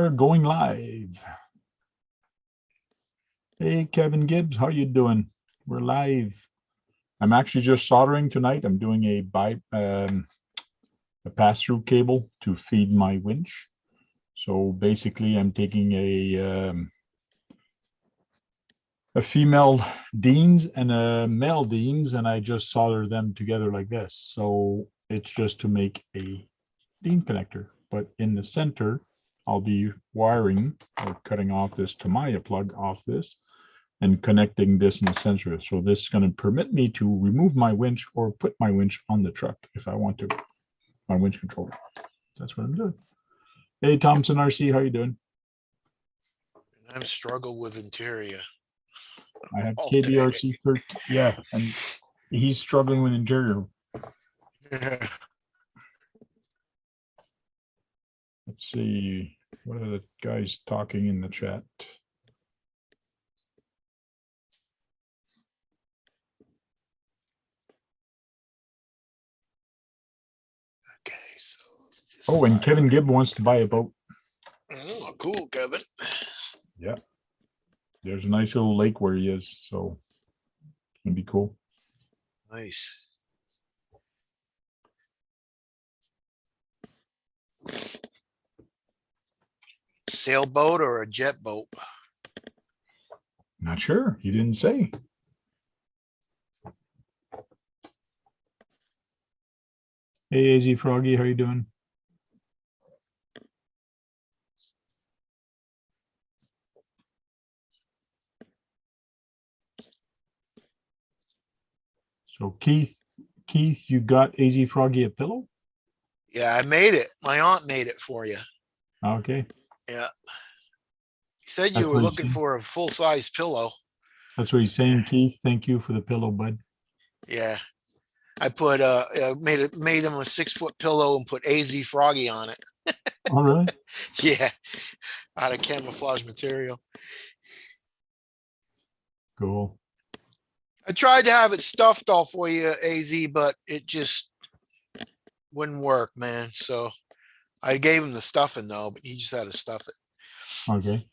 are going live. Hey, Kevin Gibbs, how you doing? We're live. I'm actually just soldering tonight. I'm doing a pass-through cable to feed my winch. So basically, I'm taking a female Deans and a male Deans, and I just solder them together like this. So it's just to make a Dean connector, but in the center, I'll be wiring or cutting off this Tamiya plug off this and connecting this in the center. So this is going to permit me to remove my winch or put my winch on the truck if I want to, my winch controller. That's what I'm doing. Hey, Thompson RC, how you doing? I'm struggling with interior. I have KBRC 13. Yeah, and he's struggling with interior. Let's see, what are the guys talking in the chat? Okay, so. Oh, and Kevin Gibb wants to buy a boat. Oh, cool, Kevin. Yeah. There's a nice little lake where he is, so it's gonna be cool. Nice. Sailboat or a jet boat? Not sure. He didn't say. Hey, AZ Froggy, how you doing? So Keith, you got AZ Froggy a pillow? Yeah, I made it. My aunt made it for you. Okay. Yeah. You said you were looking for a full-size pillow. That's what he's saying, Keith. Thank you for the pillow, bud. Yeah. I put made him a 6-foot pillow and put AZ Froggy on it. Oh, really? Yeah. Out of camouflage material. Cool. I tried to have it stuffed all for you, AZ, but it just wouldn't work, man. So I gave him the stuffing though, but he just had to stuff it. Okay.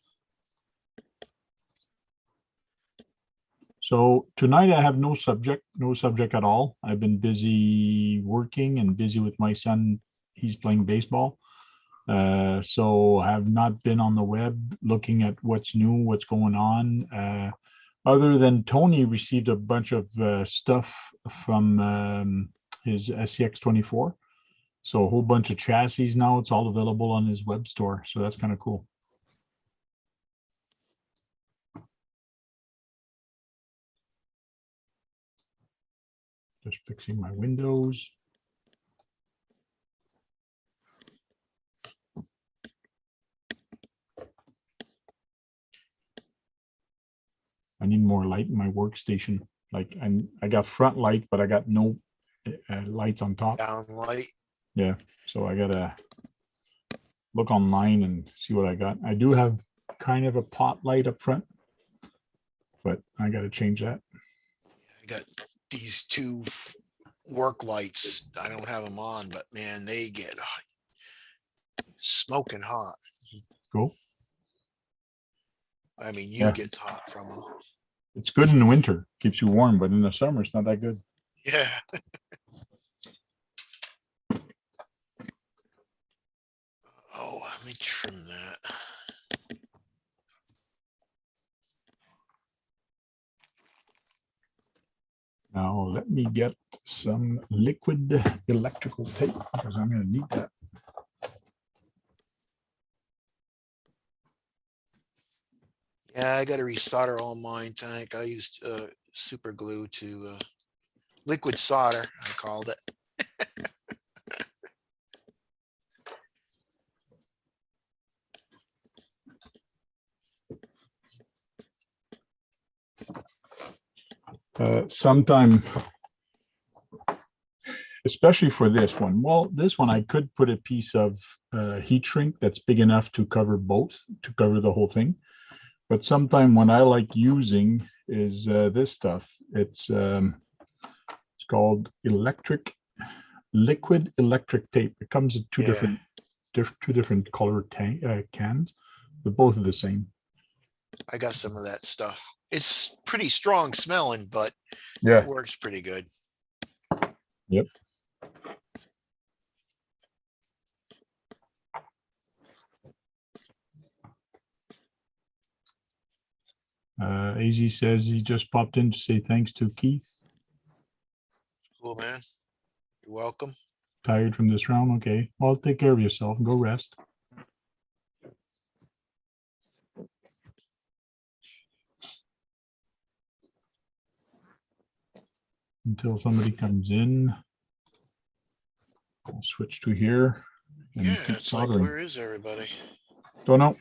So tonight I have no subject at all. I've been busy working and busy with my son. He's playing baseball. So I have not been on the web looking at what's new, what's going on. Other than Tony received a bunch of stuff from his SCX24. So a whole bunch of chassis now. It's all available on his web store. So that's kind of cool. Just fixing my windows. I need more light in my workstation. Like I got front light, but I got no lights on top. Down light. Yeah, so I gotta look online and see what I got. I do have kind of a pot light up front, but I gotta change that. I got these two work lights. I don't have them on, but man, they get smoking hot. Cool. I mean, you get hot from them. It's good in the winter, keeps you warm, but in the summer, it's not that good. Yeah. Oh, let me trim that. Now let me get some liquid electrical tape because I'm going to need that. Yeah, I got to resolder all mine, Tank. I used super glue to liquid solder, I called it. Sometime, especially for this one. Well, this one I could put a piece of heat shrink that's big enough to cover both, to cover the whole thing. But sometime what I like using is this stuff. It's called liquid electric tape. It comes in two different two different color cans, but both are the same. I got some of that stuff. It's pretty strong smelling, but Yeah. it works pretty good. Yep. AZ says he just popped in to say thanks to Keith. Cool, man. You're welcome. Tired from this round? Okay. Well, take care of yourself and go rest. Until somebody comes in. I'll switch to here. And Yeah, keep it's like, soldering. where is everybody? Don't know.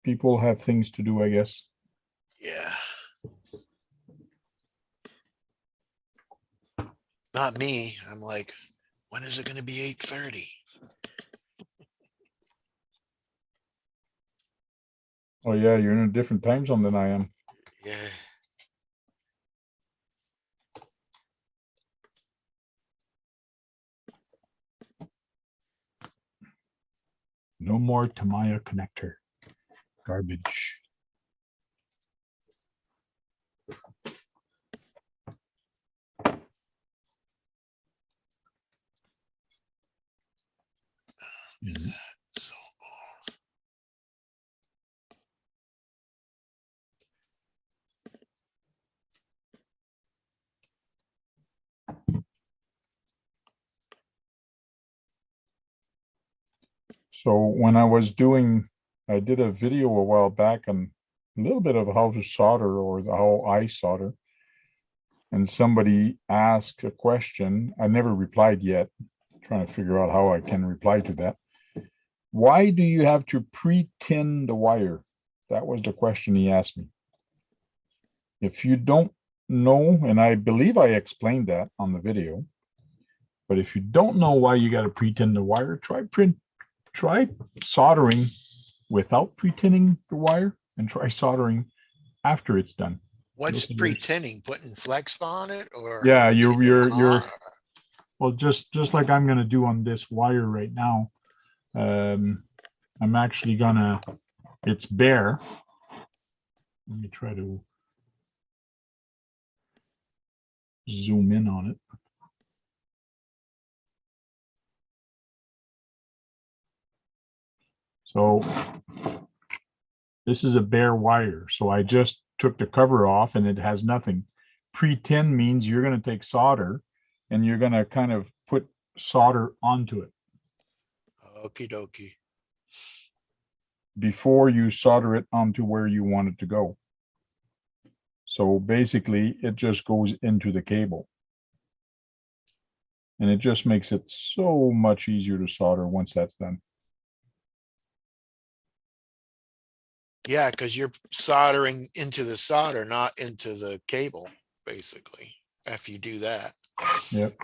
People have things to do, I guess. Yeah. Not me. I'm like, when is it going to be 8:30? Oh yeah, you're in a different time zone than I am. Yeah. No more Tamiya connector. Garbage. Is that so? So when I was doing, I did a video a while back on a little bit of how to solder or how I solder. And somebody asked a question. I never replied yet. Trying to figure out how I can reply to that. Why do you have to pre-tin the wire? That was the question he asked me. If you don't know, and I believe I explained that on the video, but if you don't know why you got to pre-tin the wire, try soldering without pre-tinning the wire and try soldering after it's done. What's pre-tinning? Putting flex on it, or Yeah, getting it hot? well, just like I'm gonna do on this wire right now. I'm actually gonna, it's bare. Let me try to zoom in on it. So this is a bare wire. So I just took the cover off and it has nothing. Pre-tin means you're going to take solder and you're going to kind of put solder onto it Okie dokie. before you solder it onto where you want it to go. So basically it just goes into the cable. And it just makes it so much easier to solder once that's done. Yeah, because you're soldering into the solder, not into the cable, basically, if you do that. Yep.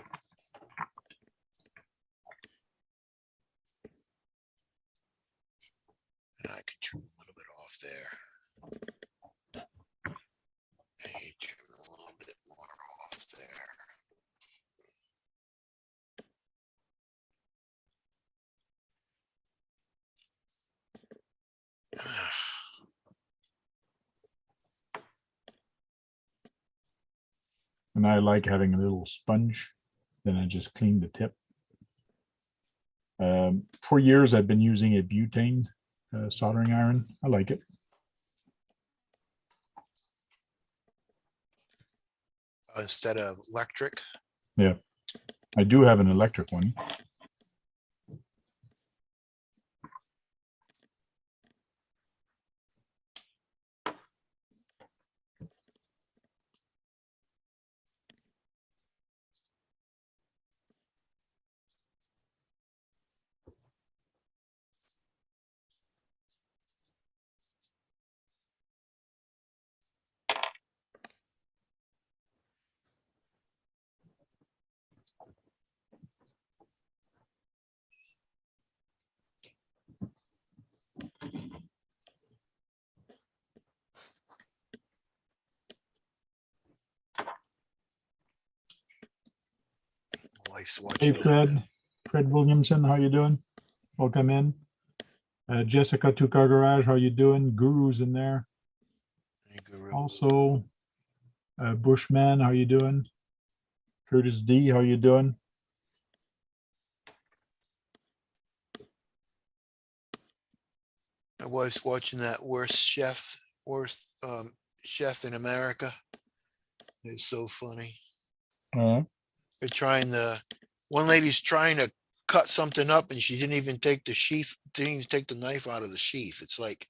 And I could trim a little bit off there. Hey, trim a little bit more off there. And I like having a little sponge. Then I just clean the tip. For years, I've been using a butane soldering iron. I like it. Instead of electric. Yeah, I do have an electric one. Nice Hey, watching that. Fred. Fred Williamson, how you doing? Welcome in. Jessica Tuka Garage, how you doing? Guru's in there. Hey, Guru. Also, Bushman, how you doing? Curtis D, how you doing? I was watching that worst chef in America. It's so funny. Uh, They're one lady's trying to cut something up and she didn't even take the knife out of the sheath. It's like,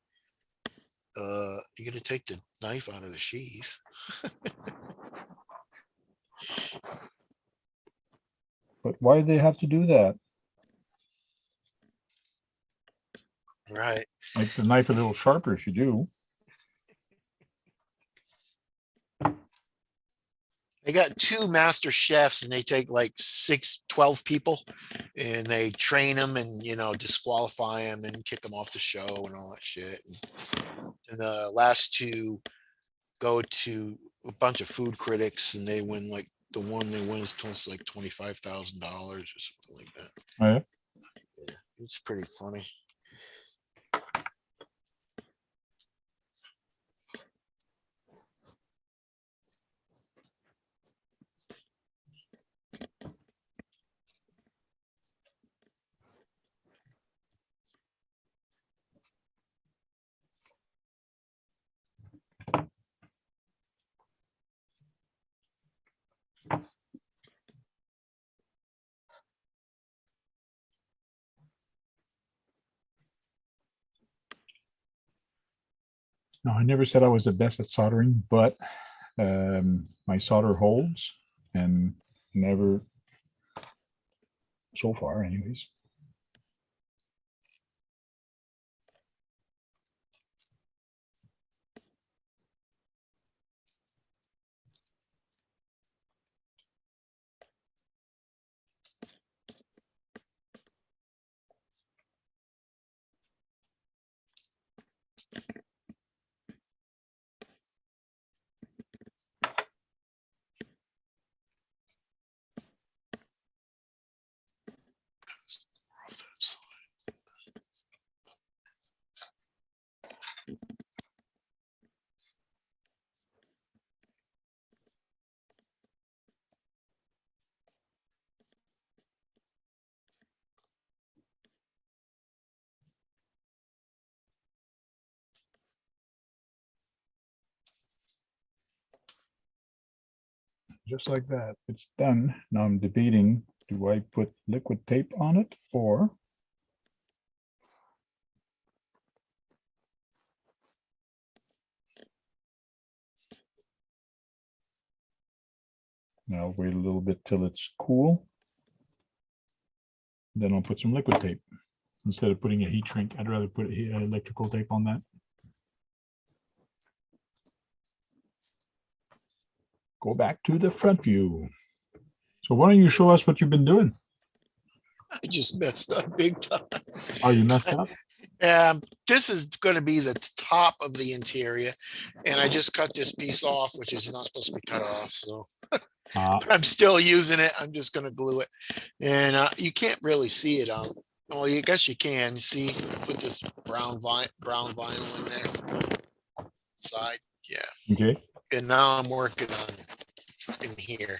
you gotta take the knife out of the sheath. but why do they have to do that? Right. Makes the knife a little sharper if you do. They got 2 master chefs and they take like 12 people and they train them and, disqualify them and kick them off the show and all that shit. And the last 2 go to a bunch of food critics and they win like the one they win is like $25,000 or something like that. Oh, yeah. Yeah, it's pretty funny. No, I never said I was the best at soldering, but my solder holds and never, so far anyways. Just like that, it's done. Now I'm debating, do I put liquid tape on it or I'll wait a little bit till it's cool. Then I'll put some liquid tape. Instead of putting a heat shrink, I'd rather put electrical tape on that. Go back to the front view. So why don't you show us what you've been doing? I just messed up big time. Oh, you messed up? This is going to be the top of the interior, and I just cut this piece off, which is not supposed to be cut off. So I'm still using it. I'm just going to glue it, and you can't really see it on. Well, I guess you can. You see, I put this brown vinyl in there side. Yeah. Okay. And now I'm working on in here.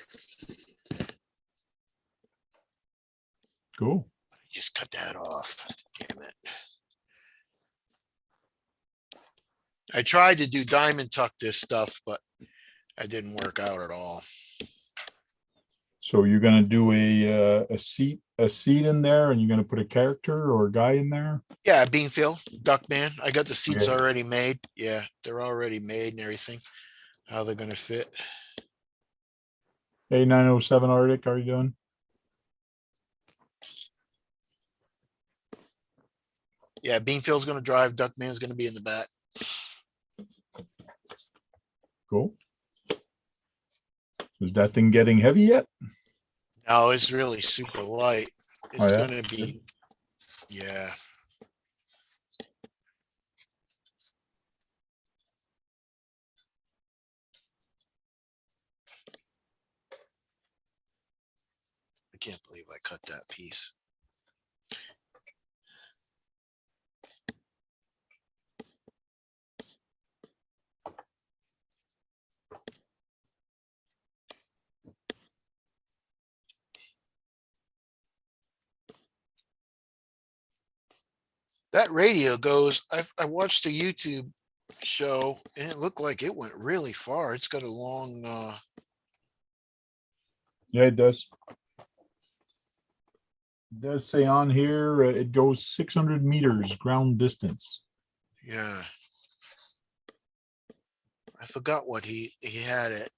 Cool. Just cut that off. Damn it. I tried to do diamond tuck this stuff, but I didn't work out at all. So you're gonna do a seat in there, and you're gonna put a character or a guy in there. Yeah, Beanfield, Duckman. I got the seats Okay. already made. Yeah, they're already made and everything. How they're gonna fit. Hey, 907 Arctic, how are you doing? Yeah, Beanfield's gonna drive. Duckman's gonna be in the back. Cool. Is that thing getting heavy yet? No, it's really super light. It's Oh, yeah? gonna be, yeah. can't believe I cut that piece. That radio goes, I watched a YouTube show and it looked like it went really far. It's got a long, Yeah, it does. It does say on here, it goes 600 meters ground distance. yeah. I forgot what he had it.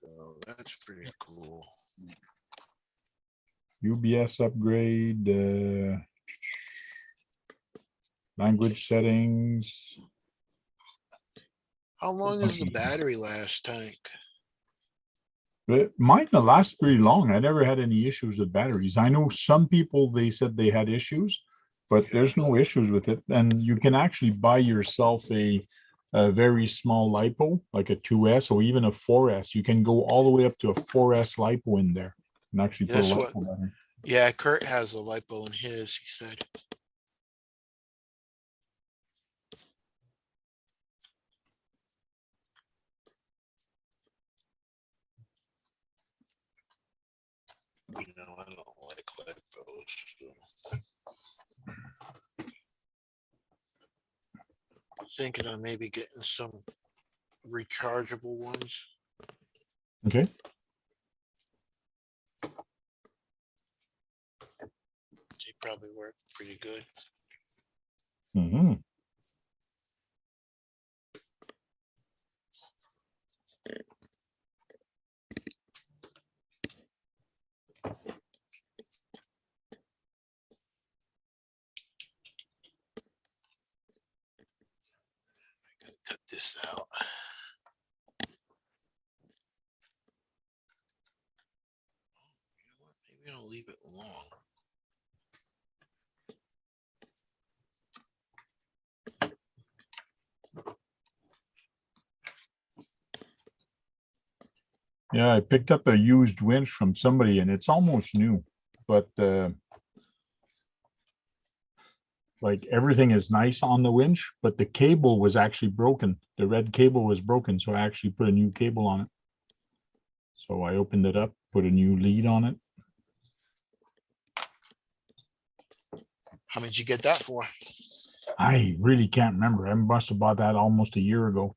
So that's pretty cool. UBS upgrade, language settings. How long is the battery last, Tank? But mine lasts pretty long. I never had any issues with batteries. I know some people, they said they had issues, but there's no issues with it. And you can actually buy yourself a very small LiPo, like a 2S or even a 4S. You can go all the way up to a 4S LiPo in there and actually put a That's what, LiPo battery. yeah, Kurt has a LiPo in his, he said. You know, I don't like LiPos. So. Thinking of maybe getting some rechargeable ones. Okay. They probably work pretty good. Mm-hmm. Cut this out. You know what? Maybe I'll leave it long. Yeah, I picked up a used winch from somebody and it's almost new, but like everything is nice on the winch, but the cable was actually broken. The red cable was broken, so I actually put a new cable on it. So I opened it up, put a new lead on it. How much did you get that for? I really can't remember. I must have bought that almost a year ago.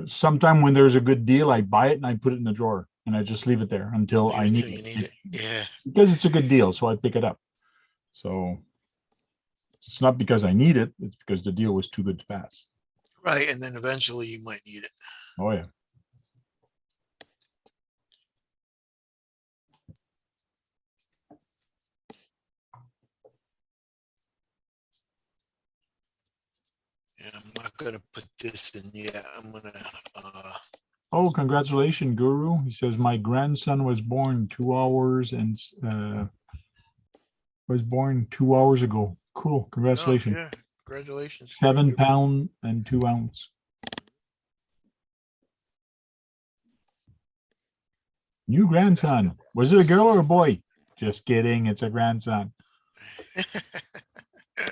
Sometime when there's a good deal, I buy it and I put it in the drawer and I just leave it there until I need You it. need it. Yeah. Because it's a good deal, so I pick it up. So it's not because I need it, it's because the deal was too good to pass. Right. And then eventually you might need it. Oh yeah. Yeah, I'm not gonna put this in yet. I'm gonna Oh, congratulations, Guru. He says my grandson was born 2 hours and was born 2 hours ago. Cool. oh Congratulations. yeah, congratulations. 7 pound and 2 ounce. New grandson. Was it a girl or a boy? Just kidding. It's a grandson.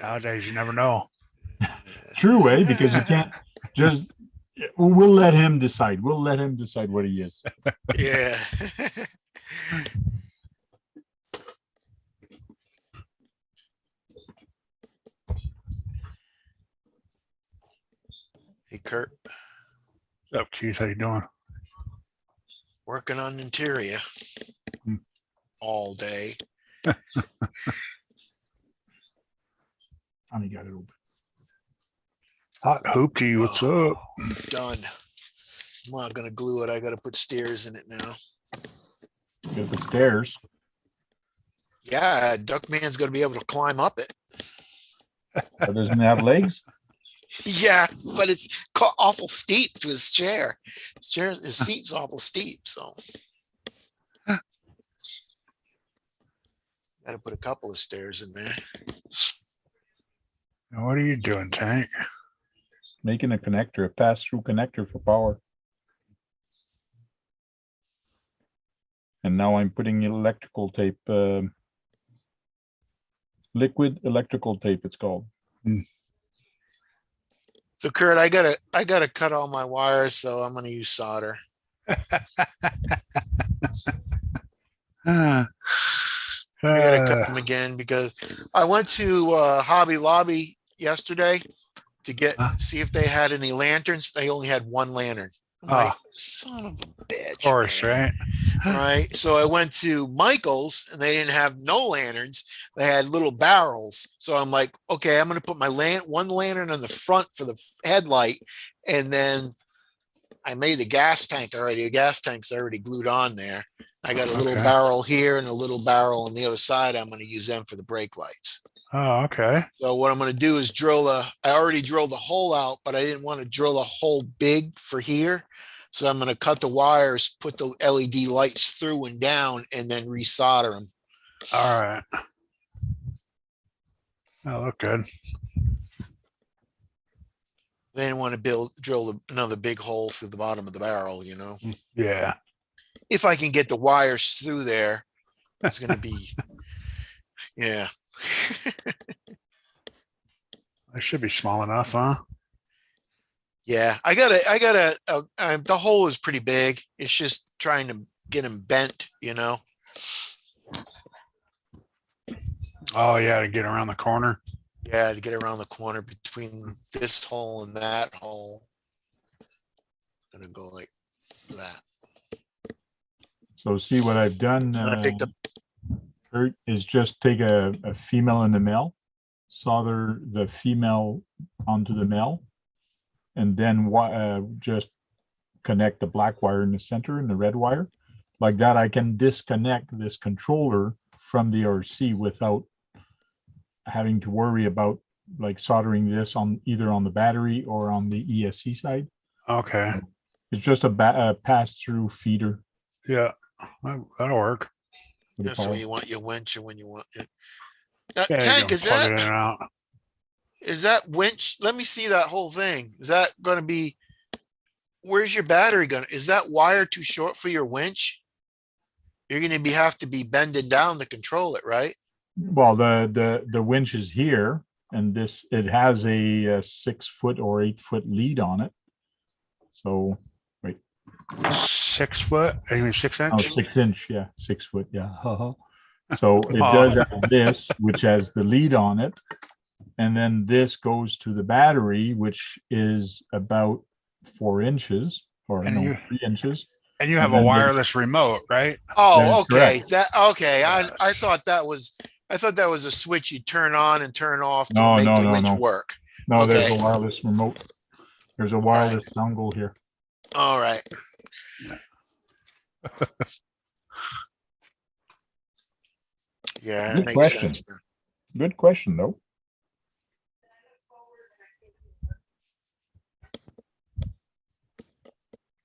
Nowadays, you never know. True, eh? Because you can't just, we'll let him decide. We'll let him decide what he is. Yeah. Hey Kurt, What's up, Keith? How you doing? working on interior Hmm. all day. Finally got it open. Hot Hoopty, what's up? Done. I'm not gonna glue it. I gotta put stairs in it now. Got the stairs. Yeah, Duckman's gonna be able to climb up it. But doesn't it have legs? Yeah, but it's awful steep to his chair. His seat's awful steep, so. Gotta put a couple of stairs in there. Now, what are you doing, Tank? Making a connector, a pass-through connector for power. And now I'm putting electrical tape, liquid electrical tape, it's called. So Kurt, I gotta cut all my wires, so I'm gonna use solder. Uh, I gotta cut uh, them again because I went to Hobby Lobby yesterday to see if they had any lanterns. They only had one lantern. I'm like, son of a bitch. of course, man. right? Right. So I went to Michael's and they didn't have no lanterns. They had little barrels. So I'm like, okay, I'm going to put my one lantern on the front for the headlight. And then I made the gas tank already. The gas tank's already glued on there. I got a little Okay. barrel here and a little barrel on the other side. I'm going to use them for the brake lights. Oh, okay. So what I'm going to do is I already drilled the hole out, but I didn't want to drill a hole big for here. So I'm going to cut the wires, put the LED lights through and down, and then resolder them. All right. That look good. I didn't want to drill another big hole through the bottom of the barrel, you know. Yeah. If I can get the wires through there, it's going to be, yeah. It should be small enough, huh? Yeah, the hole is pretty big. It's just trying to get them bent, you know. Oh, yeah, to get around the corner. Yeah, to get around the corner between this hole and that hole. Gonna go like that. So see what I've done, And I picked up. Kurt, is just take a female and a male, solder the female onto the male, and then just connect the black wire in the center and the red wire. Like that, I can disconnect this controller from the RC without having to worry about like soldering this on either on the battery or on the ESC side. Okay. It's just a pass-through feeder. Yeah, that'll work. for the Yeah, so power. you want your winch and when you want it. Yeah, you Tank, can plug it in and out. is that winch? Let me see that whole thing. Is that going to be, where's your battery going? Is that wire too short for your winch? You're going to have to be bending down to control it, right? Well, the winch is here, and it has a 6 foot or 8 foot lead on it. So wait, 6 foot? You mean 6 oh, inch? 6 inch, yeah, 6 foot, yeah. So it does have this, which has the lead on it, and then this goes to the battery, which is about 4 inches or And no, 3 inches. And you have And a then wireless remote, right? Oh, okay. Correct. Okay. I Yes. thought that was a switch you turn on and turn off to No, make no, the no, winch no. work. No, there's Okay. a wireless remote. There's a wireless dongle here. All right. Yeah, that Good makes question. sense. Good question, though.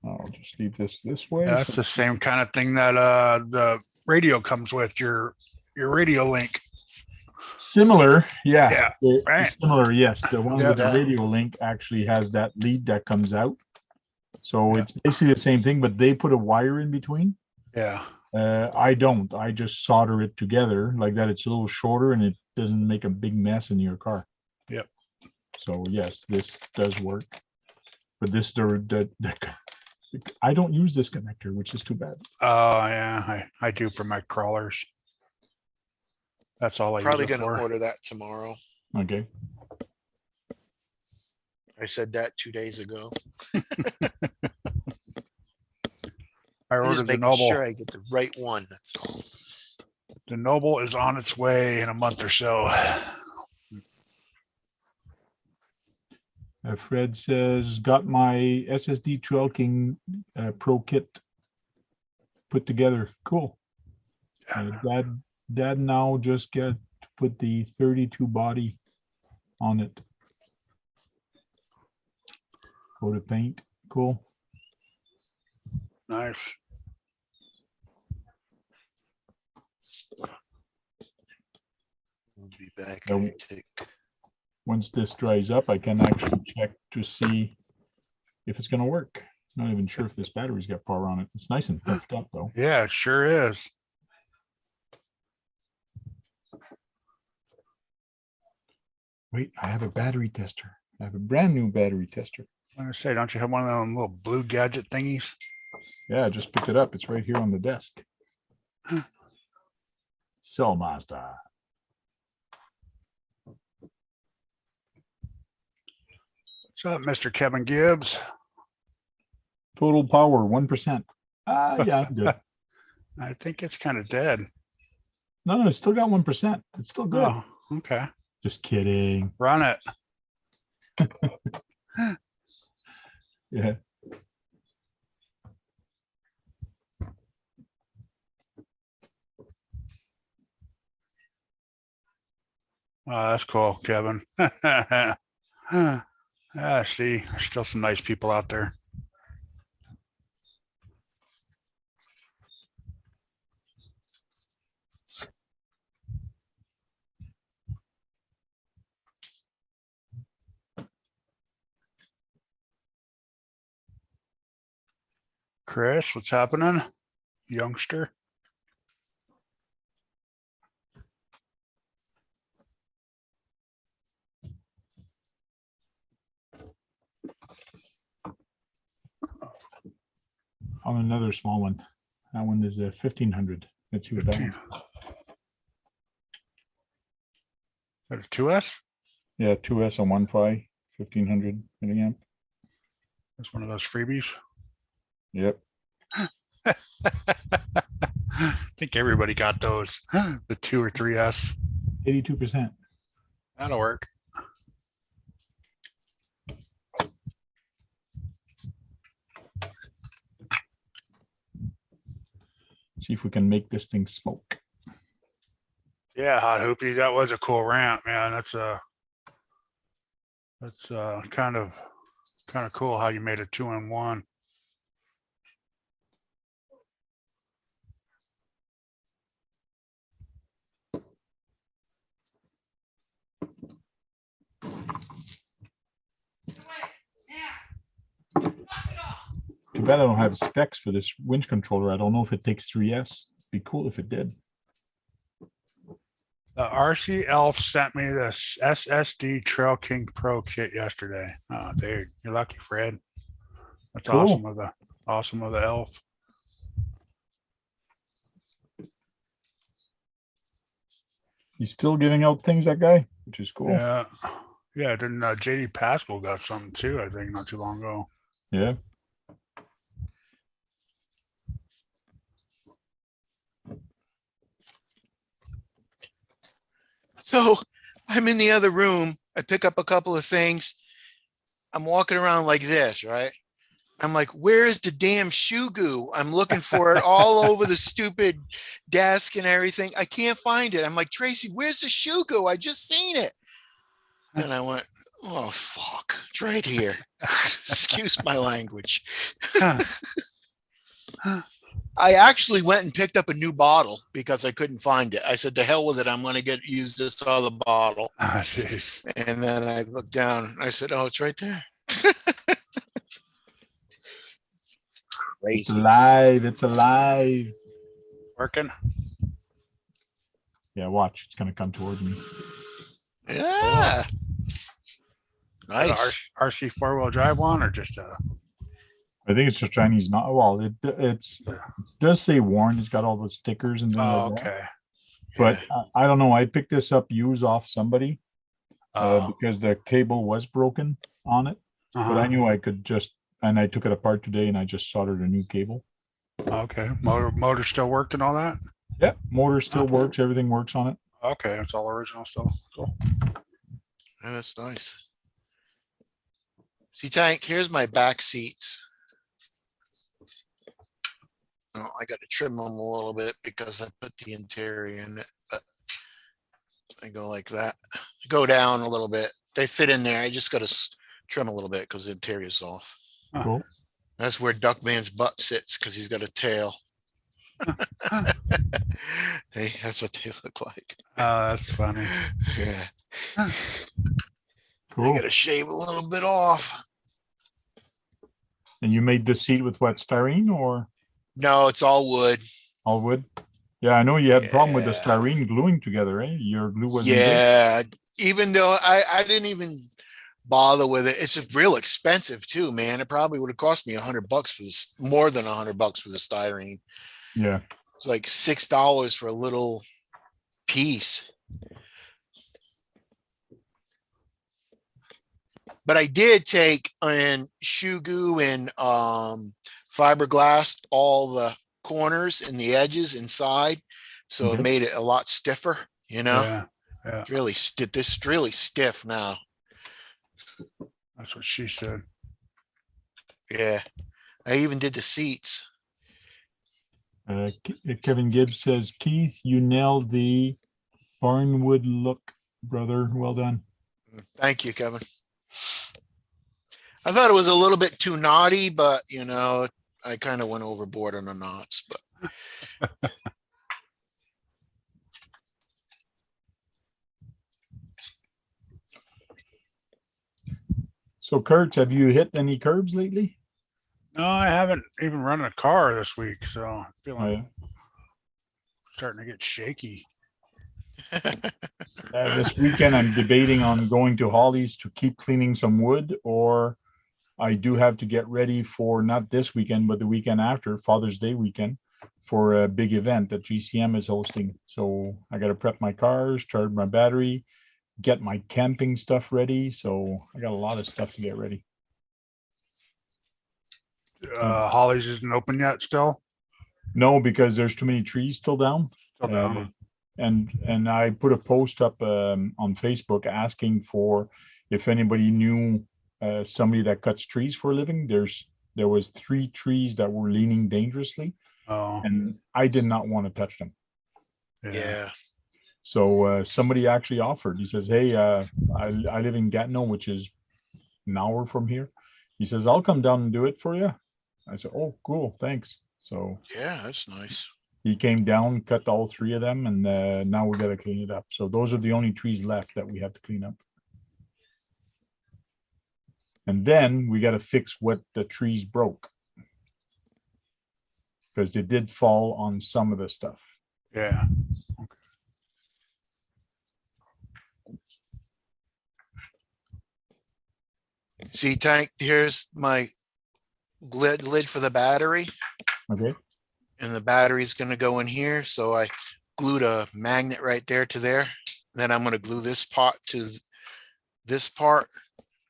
I'll just leave this way. That's the same kind of thing that the radio comes with, your radio link. Similar, yeah. Yeah, right. Similar, yes. The one Yeah. with the radio link actually has that lead that comes out. So Yeah. it's basically the same thing, but they put a wire in between. Yeah. I don't. I just solder it together like that. It's a little shorter and it doesn't make a big mess in your car. Yep. So yes, this does work. But this I don't use this connector, which is too bad. Oh yeah, I do for my crawlers. That's all I Probably use it going to for. order that tomorrow. Okay. I said that 2 days ago. I I'm just ordered the making Noble. sure I get the right one. That's all. The Noble is on its way in a month or so. Fred says, got my SSD Trail Pro kit put together. Cool. Dad now just get to put the 32 body on it. Go to paint. Cool. Nice. be back No. in a tick. Once this dries up, I can actually check to see if it's going to work. Not even sure if this battery's got power on it. It's nice and puffed up though. Yeah, it sure is. Wait, I have a battery tester. I have a brand new battery tester. I'm gonna say, don't you have one of them little blue gadget thingies? Yeah, I just picked it up. It's right here on the desk. Cell Master. What's up, Mr. Kevin Gibbs? Total power 1%. Yeah, I'm good. I think it's kind of dead. No, it's still got 1%. It's still good. Oh, okay. Just kidding. Run it. Yeah. Oh, that's cool, Kevin. See, there's still some nice people out there. Chris, what's happening? Youngster. On another small one. That one is a 1500. Let's see what that 15. one. That a 2S? Yeah, 2S on 1.5, 1500 milliamp. That's one of those freebies. Yep. I think everybody got those. The 2 or 3S. 82%. That'll work. See if we can make this thing smoke. Yeah, Hot Hoopy, that was a cool ramp, man. That's kind of cool how you made a 2-in-1. Too bad I don't have specs for this winch controller. I don't know if it takes 3S. Be cool if it did. RC Elf sent me this SSD Trail King Pro kit yesterday. Oh, dude, you're lucky, Fred. That's Cool. awesome of the Elf. He's still giving out things, that guy, which is cool. Yeah, yeah. Then JD Pascal got something too. I think not too long ago. Yeah. So I'm in the other room. I pick up a couple of things. I'm walking around like this, right? I'm like, where is the damn shoe goo? I'm looking for it all over the stupid desk and everything. I can't find it. I'm like, Tracy, where's the shoe goo? I just seen it. And I went, oh, fuck, it's right here. Excuse my language. I actually went and picked up a new bottle because I couldn't find it. I said, to hell with it. I'm going to use this other bottle. Ah, jeez. And then I looked down and I said, oh, it's right there. It's Crazy. alive. It's alive. Working. Yeah, watch. It's going to come towards me. Yeah. Nice. RC 4-wheel drive one or just I think it's just Chinese. Not well. It does say warned. It's got all the stickers and things like that. okay. But I don't know. I picked this up used off somebody because the cable was broken on it. But I knew I could just, and I took it apart today and I just soldered a new cable. Okay. Motor still worked and all that? Yeah, motor still works. Everything works on it. Okay, it's all original still. Cool. Yeah, that's nice. See, Tank, here's my back seats. Oh, I got to trim them a little bit because I put the interior in it, but I go like that. Go down a little bit. They fit in there. I just got to trim a little bit because the interior's off. Cool. That's where Duckman's butt sits because he's got a tail. That's what they look like. That's funny. Yeah. I Cool. gotta shave a little bit off. And you made the seat with what, styrene or No, it's all wood. all wood? Yeah, I know you had a problem with the Yeah. styrene gluing together, eh? Your glue wasn't good. Yeah. Even though I didn't even bother with it. It's real expensive too, man. It probably would have cost me $100 for this, more than $100 for the styrene. Yeah. It's like $6 for a little piece. But I did take in shoe goo and fiberglass all the corners and the edges inside, so it Okay. made it a lot stiffer. You know, Yeah, yeah, it's really this is really stiff now. that's what she said. Yeah, I even did the seats. Kevin Gibbs says, Keith, you nailed the barnwood look, brother. Well done. Thank you, Kevin. I thought it was a little bit too naughty, but you know, I kind of went overboard on the knots. But So, Kurtz, have you hit any curbs lately? No, I haven't even run a car this week, so I'm Oh, feeling yeah. starting to get shaky. This weekend, I'm debating on going to Holly's to keep cleaning some wood, or I do have to get ready for not this weekend, but the weekend after, Father's Day weekend, for a big event that GCM is hosting. So I got to prep my cars, charge my battery, get my camping stuff ready. So I got a lot of stuff to get ready. Holly's isn't open yet still? No, because there's too many trees still down. Still down. And I put a post up on Facebook asking for if anybody knew somebody that cuts trees for a living. There was 3 trees that were leaning dangerously, Oh, and I did not want to touch them. yeah. yeah, So somebody actually offered. He says, "Hey, I live in Gatineau, which is an hour from here." He says, "I'll come down and do it for you." I said, "Oh, cool, thanks." So yeah, that's nice. he came down, cut all 3 of them, and now we got to clean it up. So those are the only trees left that we have to clean up. And then we got to fix what the trees broke, because they did fall on some of the stuff. Yeah. See, Tank, here's my lid for the battery, Okay. and the battery's going to go in here. So I glued a magnet right there to there. Then I'm going to glue this part to this part,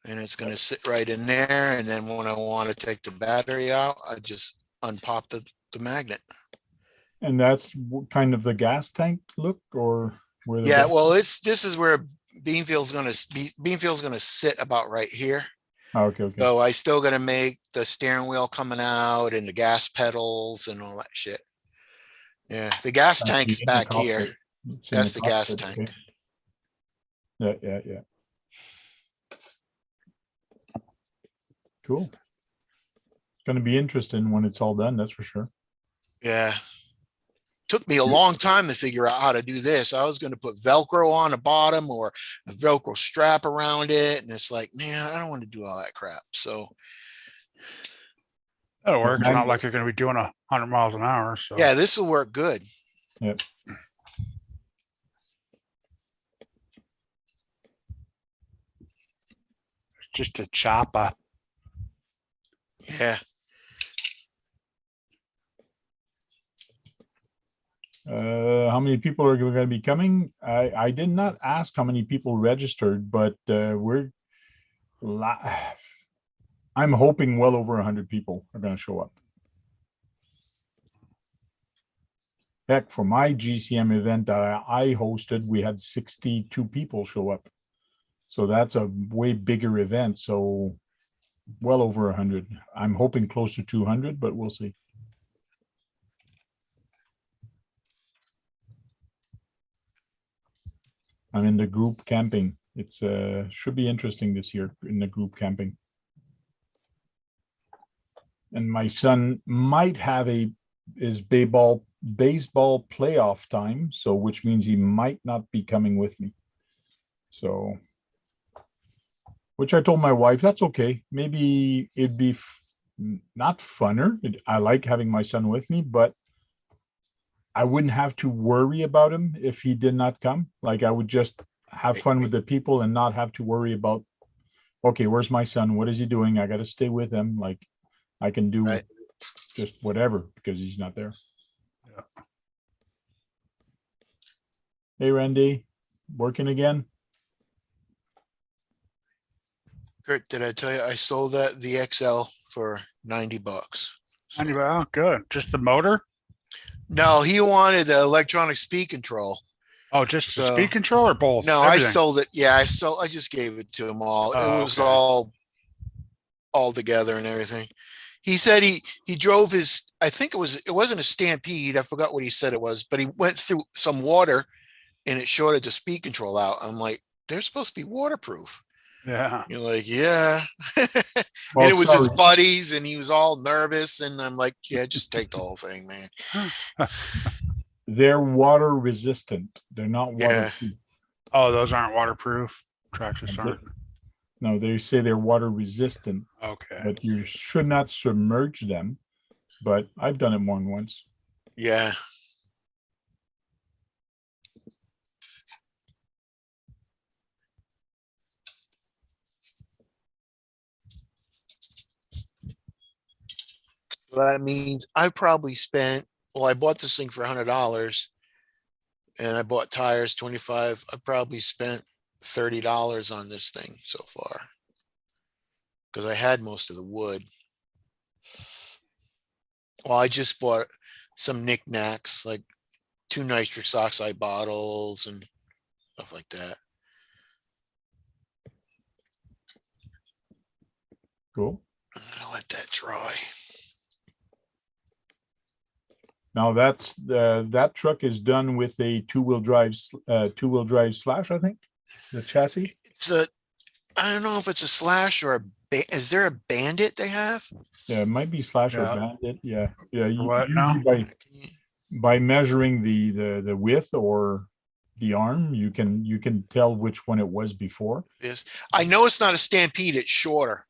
and it's going to sit right in there. And then when I want to take the battery out, I just unpop the magnet. And that's kind of the gas tank look, or where the Yeah, gas- well, this is where Beanfield's going to sit about right here. Oh, okay. So I still got to make the steering wheel coming out and the gas pedals and all that shit. Yeah, the gas Actually, tank's in the back here. cockpit. It's in That's the gas cockpit, tank. okay. Yeah. Cool. It's going to be interesting when it's all done, that's for sure. Yeah. Took me a long time to figure out how to do this. I was going to put Velcro on the bottom or a Velcro strap around it. And it's like, man, I don't want to do all that crap. So That'll work. It's not magnet- like you're going to be doing 100 miles an hour. So yeah, this will work good. Yep. it's just a chopper. Yeah. How many people are going to be coming? I did not ask how many people registered, but I'm hoping well over 100 people are going to show up. Heck, for my GCM event that I hosted, we had 62 people show up. So that's a way bigger event. So well over 100. I'm hoping close to 200, but we'll see. I'm in the group camping. It's should be interesting this year in the group camping. And my son might have his baseball baseball playoff time, so which means he might not be coming with me. So, which I told my wife, that's okay. Maybe it'd be not funner. I like having my son with me, but I wouldn't have to worry about him if he did not come. Like I would just have fun with the people and not have to worry about, okay, where's my son? What is he doing? I got to stay with him. Like I can do Right. just whatever because he's not there. Yeah. Hey, Randy, working again? Kurt, did I tell you I sold the XL for $90? Anyway, oh, good. Just the motor? No, he wanted the electronic speed control. Oh, just the So- speed control or both? No, I Everything? sold it. Yeah, I just gave it to him all. It Oh, was okay. all together and everything. He said he drove his, I think it wasn't a Stampede. I forgot what he said it was, but he went through some water and it shorted the speed control out. I'm like, they're supposed to be waterproof. Yeah. You're like, yeah. And Well, it was his sorry. buddies and he was all nervous. And I'm like, yeah, just take the whole thing, man. They're water resistant. They're not Yeah. waterproof. Oh, those aren't waterproof. Traxxas aren't. No, they say they're water resistant, Okay. but you should not submerge them. But I've done it more than once. Yeah. So that means I probably spent, well, I bought this thing for $100 and I bought tires 25. I probably spent $30 on this thing so far because I had most of the wood. Well, I just bought some knickknacks like 2 nitrous oxide bottles and stuff like that. Cool. I'm gonna let that dry. Now that truck is done with a two-wheel drive slash, I think, the chassis. I don't know if it's a slash or is there a bandit they have? Yeah, it might be slash or Yeah. bandit. Yeah. What Usually now? by measuring the width or the arm, you can tell which one it was before. This, I know it's not a Stampede, it's shorter.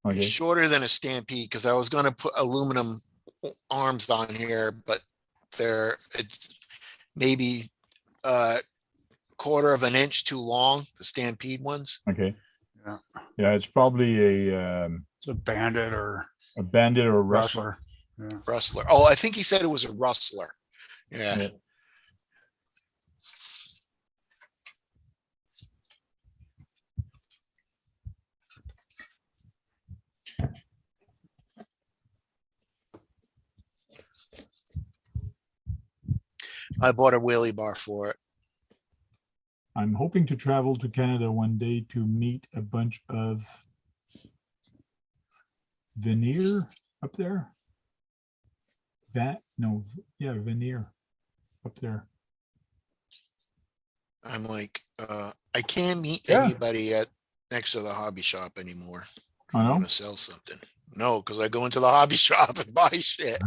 Okay. It's shorter than a Stampede because I was going to put aluminum arms on here, but it's maybe a quarter of an inch too long, the Stampede ones. Okay. Yeah. Yeah, it's probably It's a bandit or a bandit or a rustler. rustler. Yeah. Rustler. Oh, I think he said it was a rustler. Yeah. Yeah. I bought a wheelie bar for it. I'm hoping to travel to Canada one day to meet a bunch of veneer up there. Veneer up there. I'm like, I can't meet Yeah. anybody at next to the hobby shop anymore. I I know. want to sell something. No, because I go into the hobby shop and buy shit.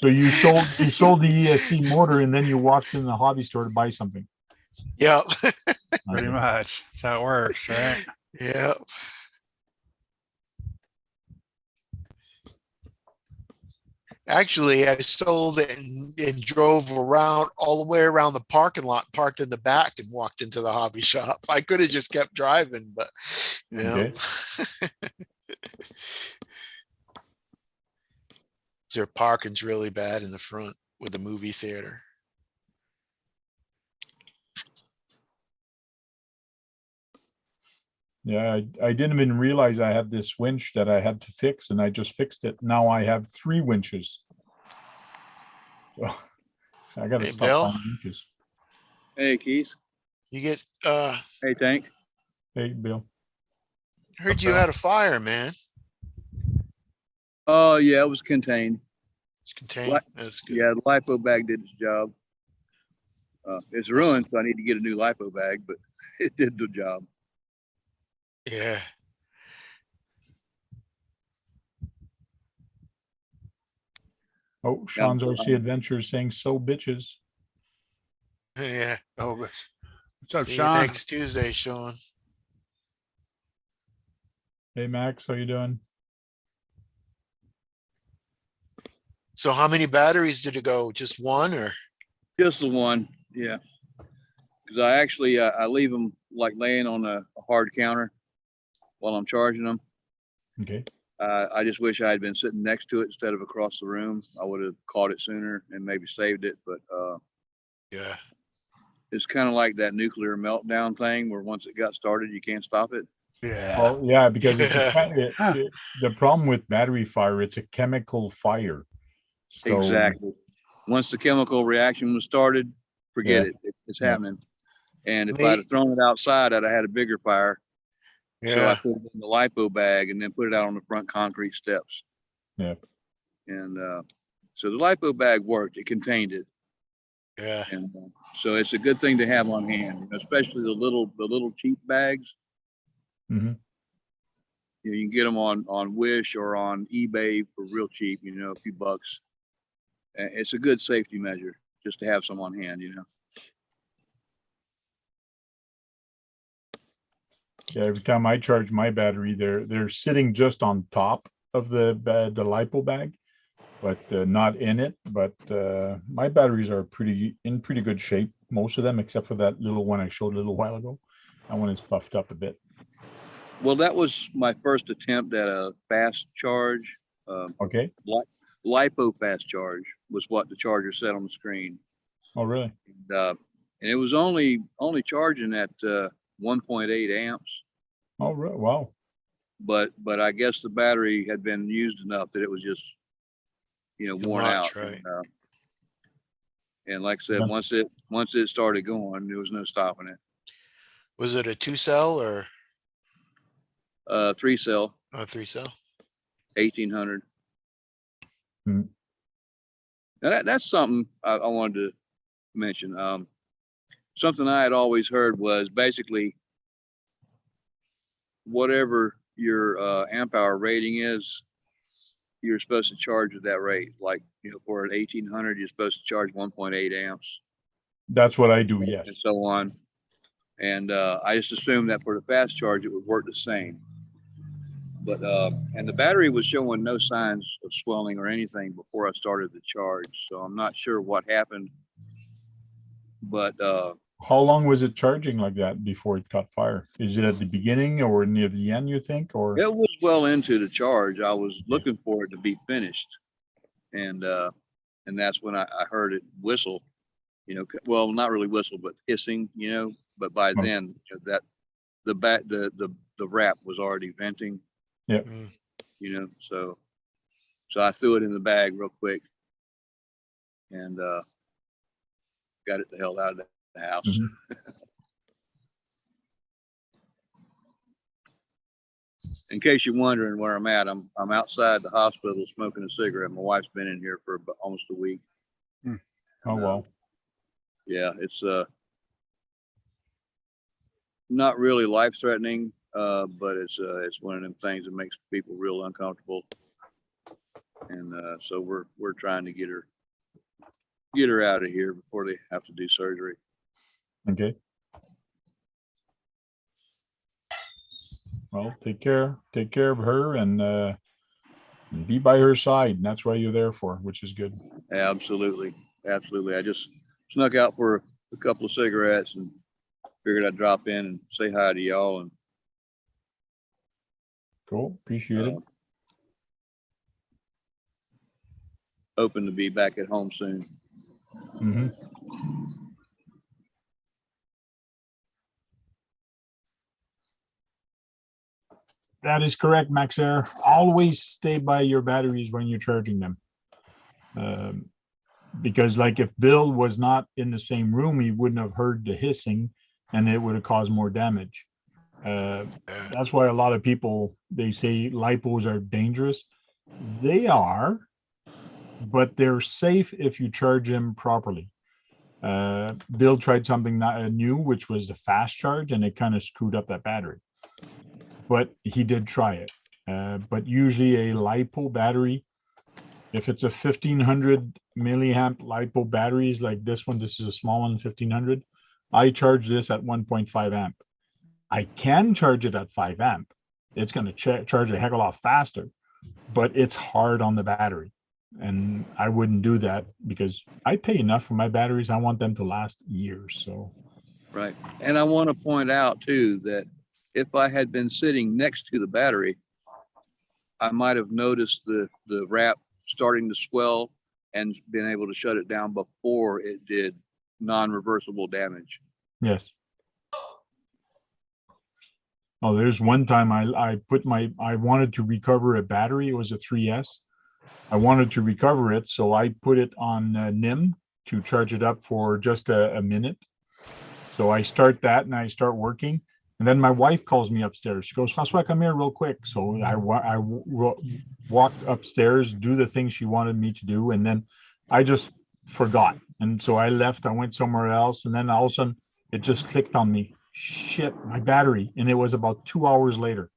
So you sold the ESC motor and then you walked in the hobby store to buy something. Yeah. Pretty Okay. much. That's how it works, right? Yeah. Actually, I sold it and drove around all the way around the parking lot, parked in the back and walked into the hobby shop. I could have just kept driving, but you know. Okay. Their parking's really bad in the front with the movie theater. Yeah, I didn't even realize I had this winch that I had to fix, and I just fixed it. Now I have 3 winches. So I gotta Hey, stop Bill. buying winches. Hey, Keith. You get Hey, Tank. Hey, Bill. heard you had a fire, man. Oh, yeah, it was contained. It's contained. What? That's good. Yeah, the LiPo bag did its job. It's ruined, so I need to get a new LiPo bag, but it did the job. Yeah. Oh, Sean's RC Adventure saying so bitches. Yeah. Oh, what's up, See you Sean? next Tuesday, Sean. Hey Max, how you doing? So how many batteries did it go? Just one or? Just the one, yeah. Because I actually I leave them like laying on a hard counter while I'm charging them. Okay. I just wish I had been sitting next to it instead of across the room. I would have caught it sooner and maybe saved it. But Yeah. it's kind of like that nuclear meltdown thing where once it got started, you can't stop it. Yeah. Well, yeah, because Yeah. the problem with battery fire, it's a chemical fire. So, Exactly. Once the chemical reaction was started, forget Yeah. it's Yeah. happening. And if Me- I'd have thrown it outside, I'd have had a bigger fire. So I Yeah. put it in the LiPo bag and then put it out on the front concrete steps. Yeah. And so the LiPo bag worked. It contained it. Yeah. And so it's a good thing to have on hand, especially the little cheap bags. Mhm. You know, you can get them on Wish or on eBay for real cheap, you know, a few bucks. It's a good safety measure just to have some on hand, you know. Yeah, every time I charge my battery, they're sitting just on top of the LiPo bag, but not in it. But my batteries are in pretty good shape, most of them, except for that little one I showed a little while ago. That one is buffed up a bit. Well, that was my first attempt at a fast charge. Okay. LiPo fast charge was what the charger said on the screen. Oh, really? And it was only charging at 1.8 amps. Oh, wow. But I guess the battery had been used enough that it was just, you know, Too worn much, out. right. And like I said, Yeah. once it started going, there was no stopping it. Was it a 2-cell or 3-cell, a 3-cell? 1800. Hmm. Now that's something I wanted to mention. Something I had always heard was basically whatever your amp hour rating is, you're supposed to charge at that rate. Like, you know, for an 1800, you're supposed to charge 1.8 amps. That's what I do. And Yes. so on. And I just assumed that for the fast charge, it would work the same. But and the battery was showing no signs of swelling or anything before I started the charge. So I'm not sure what happened. But How long was it charging like that before it caught fire? Is it at the beginning or near the end, you think? Or it was well into the charge. I was looking for it to be finished. And that's when I heard it whistle, you know, well, not really whistle, but hissing, you know, but by Oh. then that the wrap was already venting. Yeah. You know, so I threw it in the bag real quick and got it the hell out of the house. Mhm. In case you're wondering where I'm at, I'm outside the hospital smoking a cigarette. My wife's been in here for almost a week. Oh, wow. Yeah, it's not really life threatening, but it's one of them things that makes people real uncomfortable. And so we're trying to get her out of here before they have to do surgery. Okay. Well, take care of her and be by her side. And that's what you're there for, which is good. Absolutely. I just snuck out for a couple of cigarettes and figured I'd drop in and say hi to y'all. And Cool. Appreciate it. hoping to be back at home soon. Mm-hmm. That is correct, Max Air. Always stay by your batteries when you're charging them. Because like if Bill was not in the same room, he wouldn't have heard the hissing and it would have caused more damage. That's why a lot of people, they say lipos are dangerous. They are, but they're safe if you charge them properly. Bill tried something new, which was the fast charge, and it kind of screwed up that battery. But he did try it. But usually a lipo battery, If it's a 1500 milliamp LiPo batteries like this one, this is a small one, 1500. I charge this at 1.5 amp. I can charge it at 5 amp. It's going to charge a heck of a lot faster, but it's hard on the battery. And I wouldn't do that because I pay enough for my batteries. I want them to last years. So, Right. And I want to point out too, that if I had been sitting next to the battery, I might have noticed the wrap starting to swell and been able to shut it down before it did non-reversible damage. yes. Oh, there's one time I wanted to recover a battery. It was a 3S. I wanted to recover it, so I put it on NIM to charge it up for just a minute. So I start that and I start working. And then my wife calls me upstairs. She goes, Francois, come here real quick. So I walked upstairs, do the things she wanted me to do. And then I just forgot. And so I left, I went somewhere else. And then all of a sudden it just clicked on me. Shit, my battery. And it was about 2 hours later.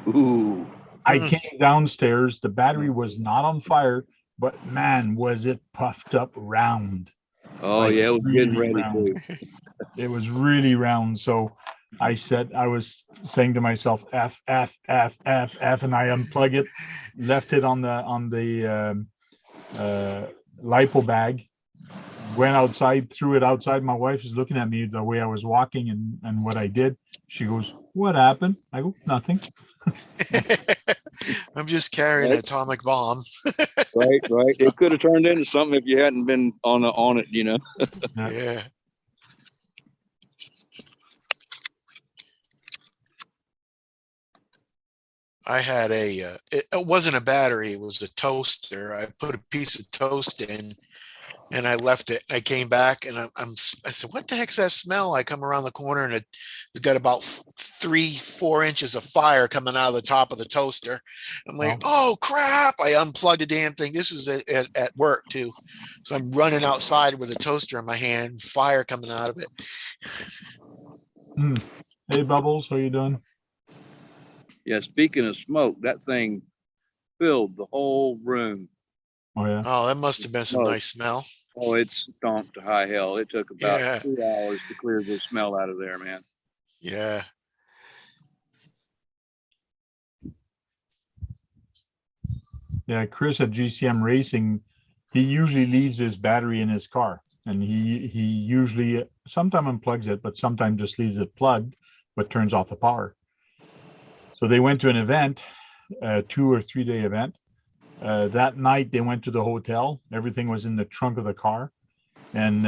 Ooh. I came downstairs. The battery was not on fire, but man, was it puffed up round. Oh, Like, yeah, it was getting really ready round. to. It was really round. So I was saying to myself, F, F, F, F, F, and I unplug it, left it on the LiPo bag, went outside, threw it outside. My wife is looking at me the way I was walking and what I did. She goes, what happened? I go, nothing. I'm just carrying an Right. atomic bomb. Right. It could have turned into something if you hadn't been on it, you know. Yeah. I had it wasn't a battery, it was a toaster. I put a piece of toast in and I left it. I came back and I said, what the heck's that smell? I come around the corner and it's got about 3-4 inches of fire coming out of the top of the toaster. I'm like, oh crap. I unplugged the damn thing. This was at work too. So I'm running outside with a toaster in my hand, fire coming out of it. Hey Bubbles, how you doing? Yeah, speaking of smoke, that thing filled the whole room. Oh yeah. Oh, that must have been some nice smell. Oh, it stomped to high hell. It took about Yeah. 2 hours to clear the smell out of there, man. Yeah. Yeah, Chris at GCM Racing, he usually leaves his battery in his car, and he usually sometimes unplugs it, but sometimes just leaves it plugged, but turns off the power. So they went to an event, a 2 or 3 day event. That night they went to the hotel. Everything was in the trunk of the car, and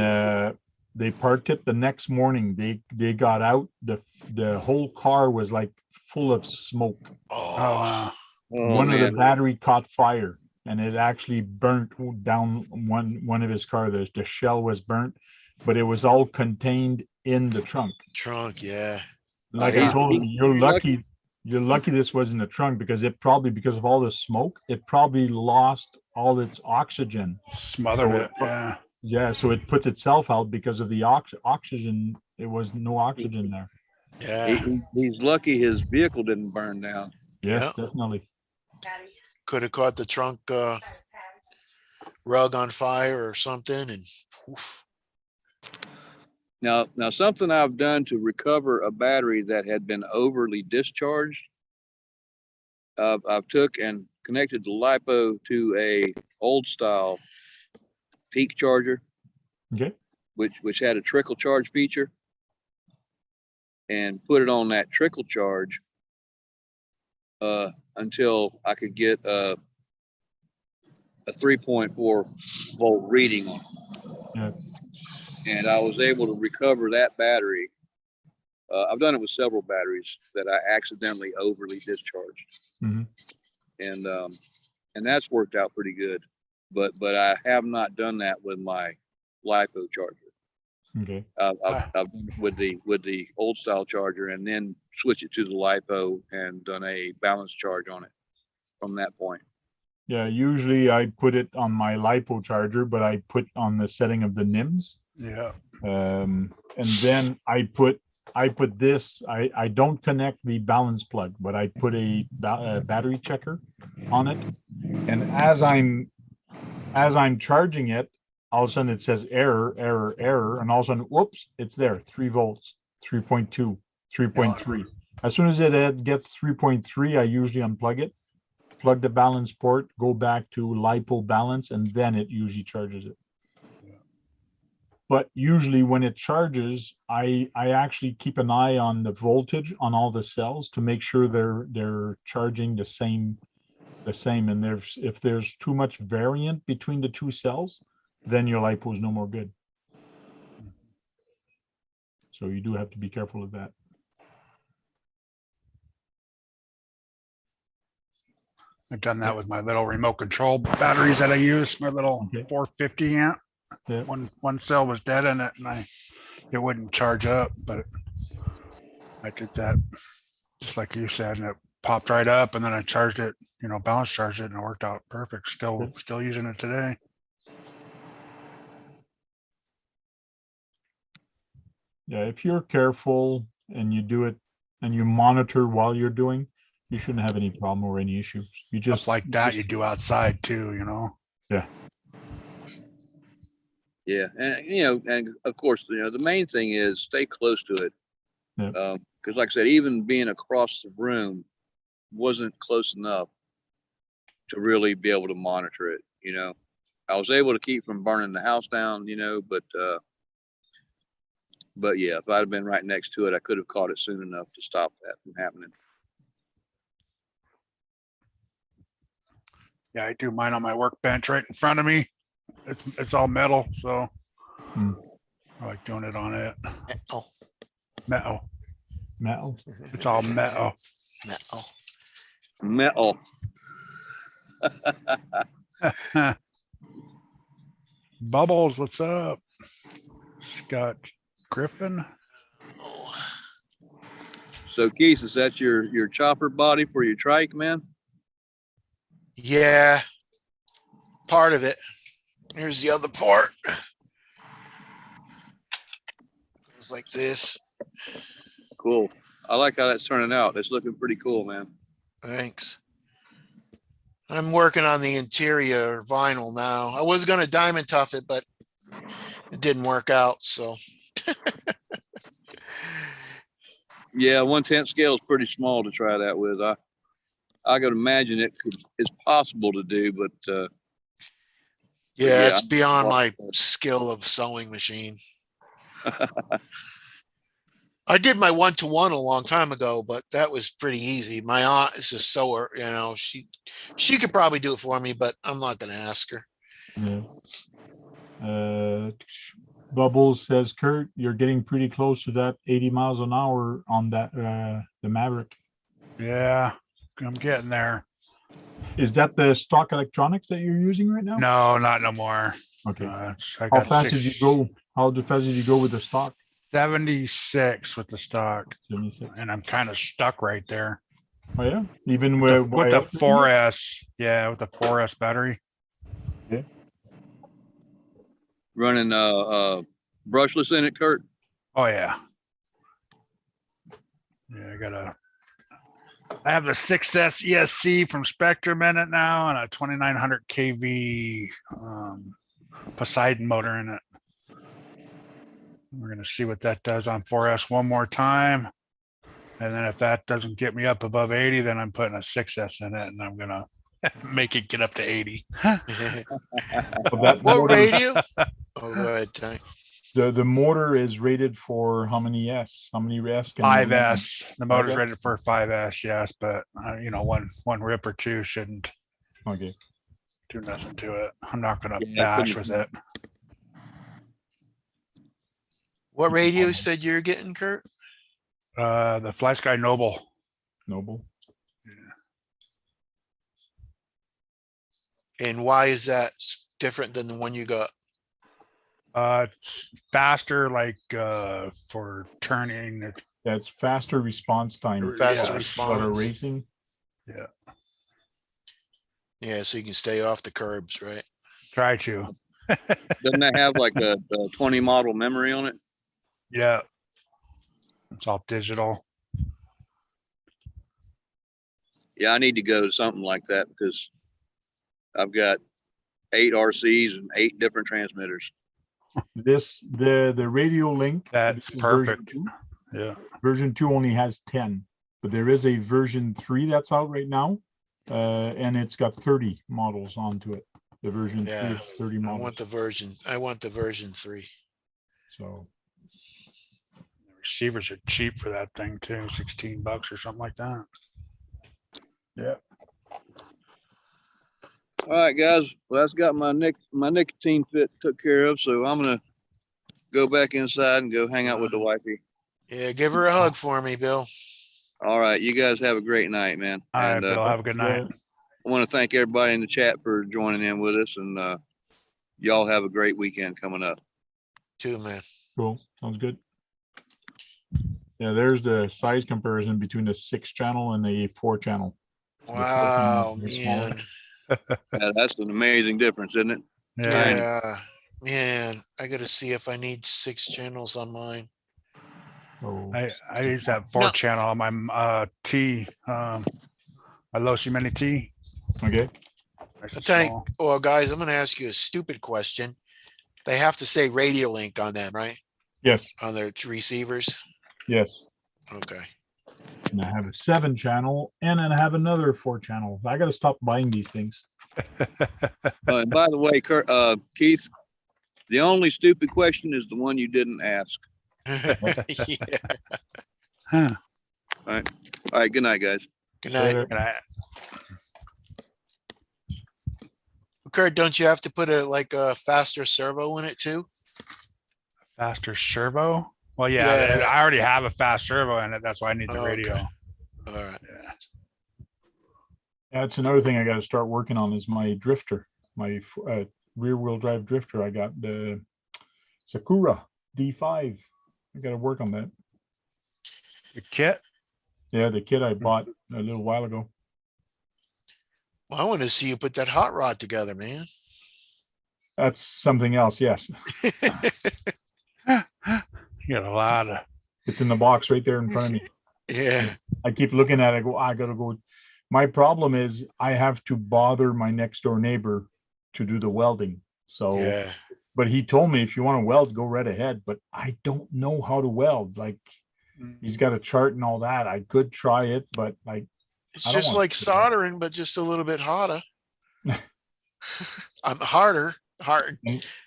they parked it. The next morning they got out. The whole car was like full of smoke. Oh, One of the battery caught fire, and it actually burnt down one of his car. The shell was burnt, but it was all contained in the trunk. yeah. Like I told you, you're lucky. You're lucky this was in the trunk because because of all the smoke, it probably lost all its oxygen. Smothered it. Yeah. Yeah, so it puts itself out because of the oxygen. There was no oxygen there. Yeah. He's lucky his vehicle didn't burn down. Yes, definitely. Could have caught the trunk rug on fire or something, and oof. Now something I've done to recover a battery that had been overly discharged, I've took and connected the LiPo to a old style peak charger, Okay. which had a trickle charge feature, and put it on that trickle charge until I could get a 3.4 volt reading on it. Yeah. And I was able to recover that battery. I've done it with several batteries that I accidentally overly discharged. And that's worked out pretty good. But I have not done that with my LiPo charger. Okay. I've done it with the old style charger and then switch it to the LiPo and done a balance charge on it from that point. Yeah, usually I put it on my LiPo charger, but I put on the setting of the NIMS. Yeah. And then I put this, I don't connect the balance plug, but I put a battery checker on it. And as I'm as I'm charging it, all of a sudden it says error, error, error, and all of a sudden, whoops, it's there, 3 volts, 3.2, 3.3. As soon as it gets 3.3, I usually unplug it, plug the balance port, go back to LiPo balance, and then it usually charges it. But usually when it charges, I actually keep an eye on the voltage on all the cells to make sure they're charging the same. And if there's too much variant between the two cells, then your LiPo is no more good. So you do have to be careful of that. I've done that with my little remote control batteries that I use, my little Okay. 450 amp. Yeah. One cell was dead in it and it wouldn't charge up, but I did that just like you said, and it popped right up, and then I charged it, balance charged it, and it worked out perfect. Still using it today. Yeah, if you're careful and you do it and you monitor while you're doing, you shouldn't have any problem or any issues. You just Stuff like that you do outside too, Yeah. Yeah, and of course, the main thing is stay close to it. Yeah. Because like I said, even being across the room wasn't close enough to really be able to monitor it. I was able to keep from burning the house down, but yeah, if I'd have been right next to it, I could have caught it soon enough to stop that from happening. Yeah, I do mine on my workbench right in front of me. It's all metal, so I like doing it on it. Oh, Metal. metal. It's all metal. Metal. Bubbles, what's up? Scott Griffin. So Keith, is that your chopper body for your trike, man? yeah, part of it. Here's the other part. It's like this. Cool. I like how that's turning out. It's looking pretty cool, man. Thanks. I'm working on the interior vinyl now. I was going to diamond tough it, but it didn't work out. So Yeah, 1/10 scale is pretty small to try that with. I could imagine it's possible to do, but yeah, yeah, it's beyond my skill of sewing machine. I did my 1-to-1 a long time ago, but that was pretty easy. My aunt is a sewer, she could probably do it for me, but I'm not going to ask her. Yeah. Bubbles says, Kurt, you're getting pretty close to that 80 miles an hour on that the Maverick. Yeah, I'm getting there. Is that the stock electronics that you're using right now? No, not no more. Okay. How fast did you go? How fast did you go with the stock? 76 with the stock, 76. and I'm kind of stuck right there. Oh yeah, even with with the 4S. Yeah, with the 4S battery. Yeah. running brushless in it, Kurt. Oh yeah. Yeah, I have the 6S ESC from Spectrum in it now, and a 2900 kV Poseidon motor in it. We're going to see what that does on 4S one more time. And then if that doesn't get me up above 80, then I'm putting a 6S in it, and I'm going to make it get up to 80. What radio? Oh, go ahead, Ty. The motor is rated for how many S? How many S? 5S. The motor's 5S? rated for 5S, yes, but one rip or two shouldn't do nothing to it. I'm not going to bash with it. What radio said you're getting, Kurt? The Fly Sky Noble. Noble. And why is that different than the one you got? It's faster, like for turning. That's faster response time. Faster Yes. response. Racing. Yeah. Yeah, so you can stay off the curbs, right? Try to. Doesn't that have like a 20 model memory on it? Yeah. It's all digital. Yeah, I need to go to something like that because I've got 8 RCs and 8 different transmitters. The radio link. That's this is version perfect. 2. Yeah. Version 2 only has 10, but there is a version 3 that's out right now. And it's got 30 models onto it. The version 3 Yeah, has 30 I models. want the version 3. So The receivers are cheap for that thing too, $16 or something like that. yeah. All right, guys. Well, that's got my nicotine fit took care of. So I'm gonna go back inside and go hang out with the wifey. Yeah, give her a hug for me, Bill. All right, you guys have a great night, man. All right, And Bill, have a good night. I want to thank everybody in the chat for joining in with us, and y'all have a great weekend coming up. Too, man. Cool. Sounds good. Yeah, there's the size comparison between the 6-channel and the 4-channel. Wow, is smaller. man. Yeah, that's an amazing difference, isn't it? Yeah. Yeah, man. I gotta see if I need 6 channels on mine. So I use that 4-channel on my T, my Losi Mini T. okay. Nice and Thank. small. Well, guys, I'm gonna ask you a stupid question. They have to say radio link on them, right? Yes. On their receivers. Yes. Okay. And I have a 7-channel and then I have another 4-channel. I got to stop buying these things. And by the way, Keith, the only stupid question is the one you didn't ask. Yeah. Huh. All right. Good night, guys. Good night. Later. And Kurt, don't you have to put a faster servo in it too? faster servo? Well, yeah, Yeah. I already have a fast servo in it. That's why I need the Okay. radio. All right. Yeah. That's another thing I got to start working on is my drifter, my rear wheel drive drifter. I got the Sakura D5. I got to work on that. The kit? Yeah, the kit I bought a little while ago. Well, I want to see you put that hot rod together, man. That's something else. Yes. You got a lot of. It's in the box right there in front of me. Yeah. I keep looking at it. I go, I got to go. My problem is I have to bother my next door neighbor to do the welding. So, Yeah. but he told me if you want to weld, go right ahead. But I don't know how to weld. Like he's got a chart and all that. I could try it, but like, It's I don't just want like to. soldering, but just a little bit hotter. I'm harder. Hard.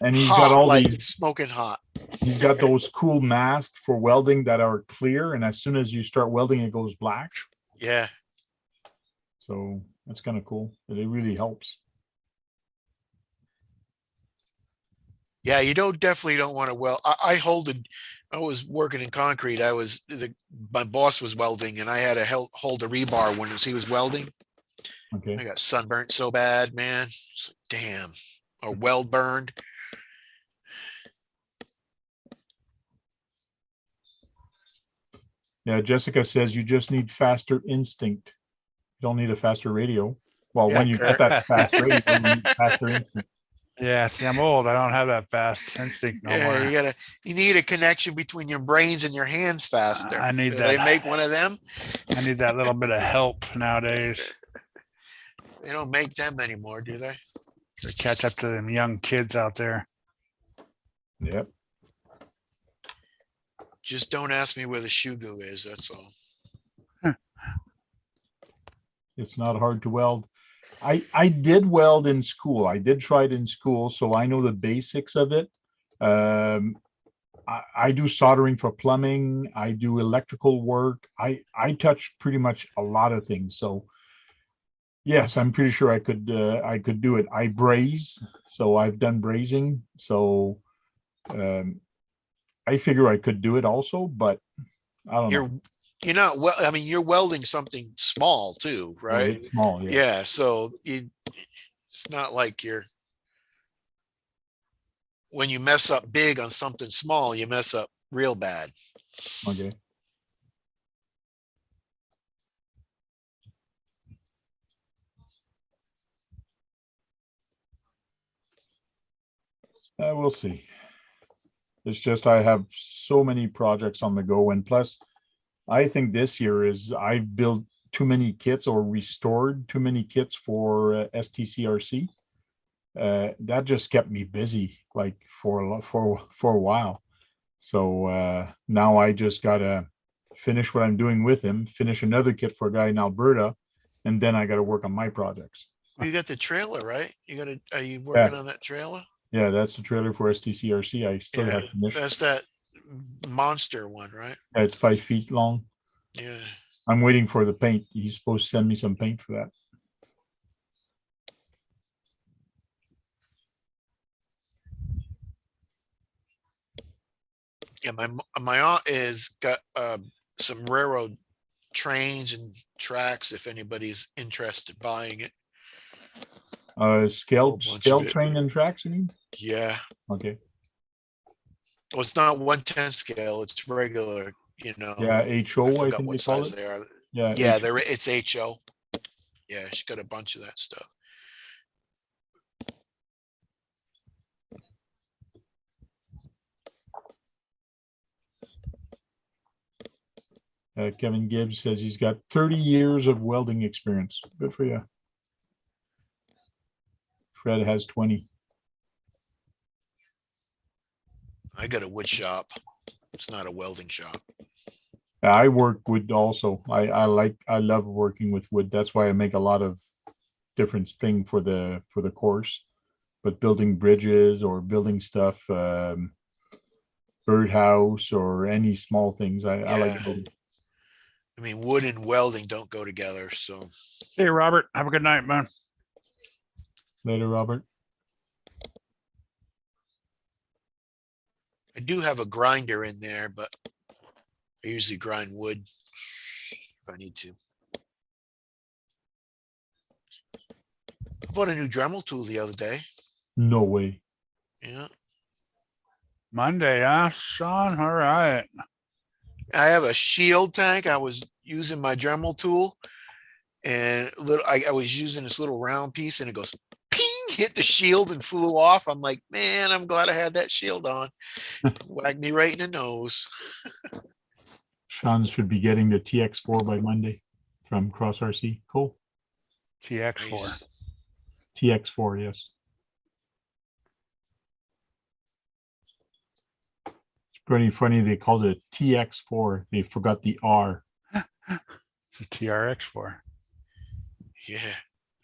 And he's Hot, got all like these, smoking hot. he's got those cool masks for welding that are clear. And as soon as you start welding, it goes black. Yeah. So that's kind of cool. It really helps. Yeah, you definitely don't want to weld. I was working in concrete. My boss was welding and I had to hold the rebar when he was welding. Okay. I got sunburnt so bad, man. It's like, damn. Or weld burned. Yeah, Jessica says you just need faster instinct. You don't need a faster radio. Well, Yeah, when you get that fast radio, you need faster instinct. Yeah, see, I'm old. I don't have that fast instinct no more. You need a connection between your brains and your hands faster. I need Do that. they make one of them? I need that little bit of help nowadays They don't make them anymore, do they? to catch up to them young kids out there. Yep. Just don't ask me where the shoe glue is. That's all. It's not hard to weld. I did weld in school. I did try it in school, so I know the basics of it. I do soldering for plumbing. I do electrical work. I touch pretty much a lot of things. So yes, I'm pretty sure I could do it. I braze, so I've done brazing. So I figure I could do it also, but I don't know. You're not well. I mean, you're welding something small too, right? It's small, yeah. Yeah. So it's not like when you mess up big on something small, you mess up real bad. Okay. We'll see. It's just I have so many projects on the go, and plus I think this year is I've built too many kits or restored too many kits for STCRC. that just kept me busy like for a while. So now I just gotta finish what I'm doing with him, finish another kit for a guy in Alberta, and then I gotta work on my projects. You got the trailer, right? Are you Yeah. working on that trailer? Yeah, that's the trailer for STCRC. I still Yeah, have to finish. that's that monster one, right? Yeah, it's 5 feet long. Yeah. I'm waiting for the paint. He's supposed to send me some paint for that. Yeah, my aunt is got some railroad trains and tracks if anybody's interested buying it. Scale bunch of it. train and tracks, you mean? Yeah. Okay. Well, it's not 1/10 scale, it's regular, you know. Yeah, HO, I forgot think what they call size it. they are. Yeah, Yeah, it's HO. Yeah, she got a bunch of that stuff. Kevin Gibbs says he's got 30 years of welding experience. Good for you. Fred has 20. I got a wood shop. It's not a welding shop. I work wood also. I love working with wood. That's why I make a lot of different thing for the course. But building bridges or building stuff, birdhouse or any small things, I like Yeah. building. I mean, wood and welding don't go together, so. Hey, Robert, have a good night, man. Later, Robert. I do have a grinder in there, but I usually grind wood if I need to. I bought a new Dremel tool the other day. No way. Yeah. Monday, huh, Sean? All right. I have a shield tank. I was using my Dremel tool and I was using this little round piece and it goes ping, hit the shield and flew off. I'm like, man, I'm glad I had that shield on. Whacked me right in the nose. Sean should be getting the TX4 by Monday from Cross RC. Cool. TX4. Nice. TX4, yes. It's pretty funny. They called it a TX4. They forgot the R. It's a TRX4. Yeah.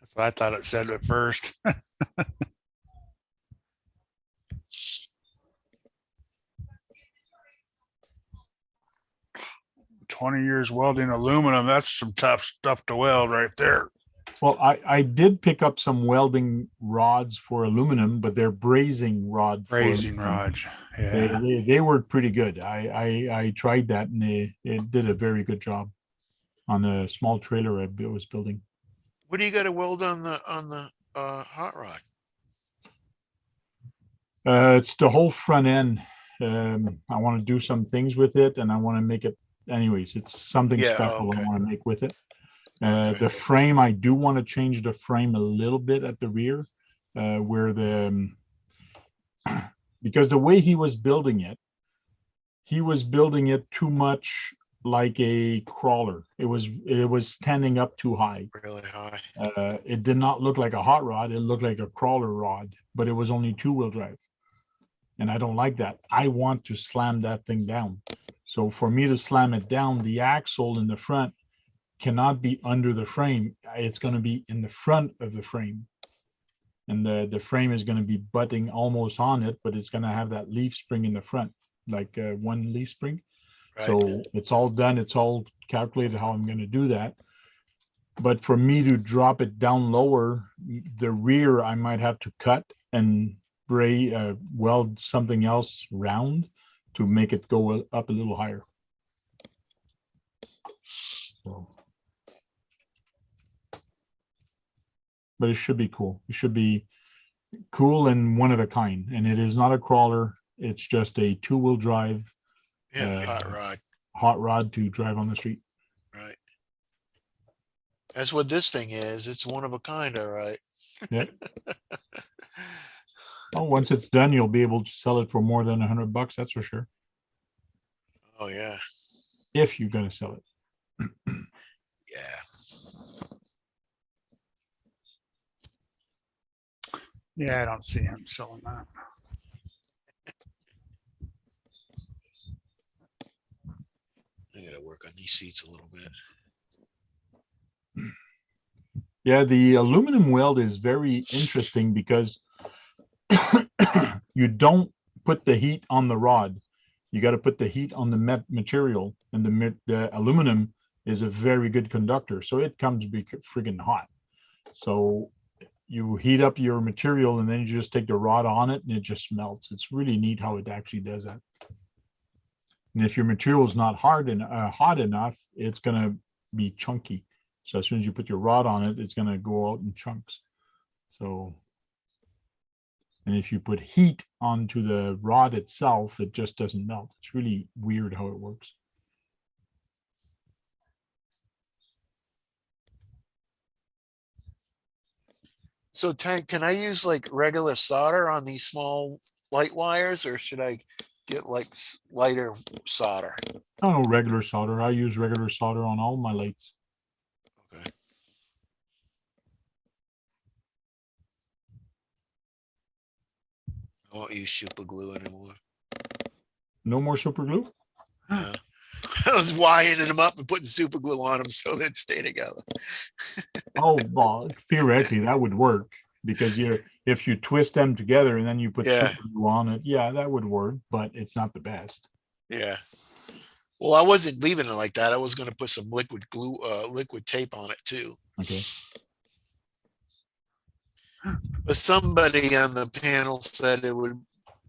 That's what I thought it said at first. 20 years welding aluminum. That's some tough stuff to weld right there. Well, I did pick up some welding rods for aluminum, but they're brazing rod. Brazing rods. Yeah. They worked pretty good. I tried that and it did a very good job on a small trailer I was building. What do you got to weld on the hot rod? It's the whole front end. I want to do some things with it and I want to make it anyways. It's something special I want to make with it. The frame, I do want to change the frame a little bit at the rear, where because the way he was building it too much like a crawler. It was standing up too high. Really high. It did not look like a hot rod. It looked like a crawler rod, but it was only 2-wheel drive. And I don't like that. I want to slam that thing down. So for me to slam it down, the axle in the front cannot be under the frame. It's going to be in the front of the frame. And the frame is going to be butting almost on it, but it's going to have that leaf spring in the front, like one leaf spring. Right. So it's all done. It's all calculated how I'm going to do that. But for me to drop it down lower, the rear, I might have to cut and weld something else round to make it go up a little higher. So. But it should be cool. It should be cool and one of a kind. And it is not a crawler. It's just a 2-wheel drive. Yeah, hot rod. Hot rod to drive on the street. Right. That's what this thing is. It's one of a kind, all right. Yeah. Oh, once it's done, you'll be able to sell it for more than $100. That's for sure. Oh yeah. If you're going to sell it. Yeah. Yeah, I don't see him selling that. I gotta work on these seats a little bit. Yeah, the aluminum weld is very interesting because you don't put the heat on the rod. You got to put the heat on the material, and the aluminum is a very good conductor, so it comes be friggin' hot. So you heat up your material, and then you just take the rod on it, and it just melts. It's really neat how it actually does that. And if your material is not hot enough, it's gonna be chunky. So as soon as you put your rod on it, it's gonna go out in chunks. So, and if you put heat onto the rod itself, it just doesn't melt. It's really weird how it works. So Tank, can I use like regular solder on these small light wires, or should I get like lighter solder? I don't know, regular solder. I use regular solder on all my lights. Okay. I won't use super glue anymore. No more super glue? Yeah. I was wiring them up and putting super glue on them so they'd stay together. Oh, well, theoretically that would work because if you twist them together and then you put Yeah. super glue on it, yeah, that would work, but it's not the best. Yeah. Well, I wasn't leaving it like that. I was going to put some liquid glue, liquid tape on it too. Okay. But somebody on the panel said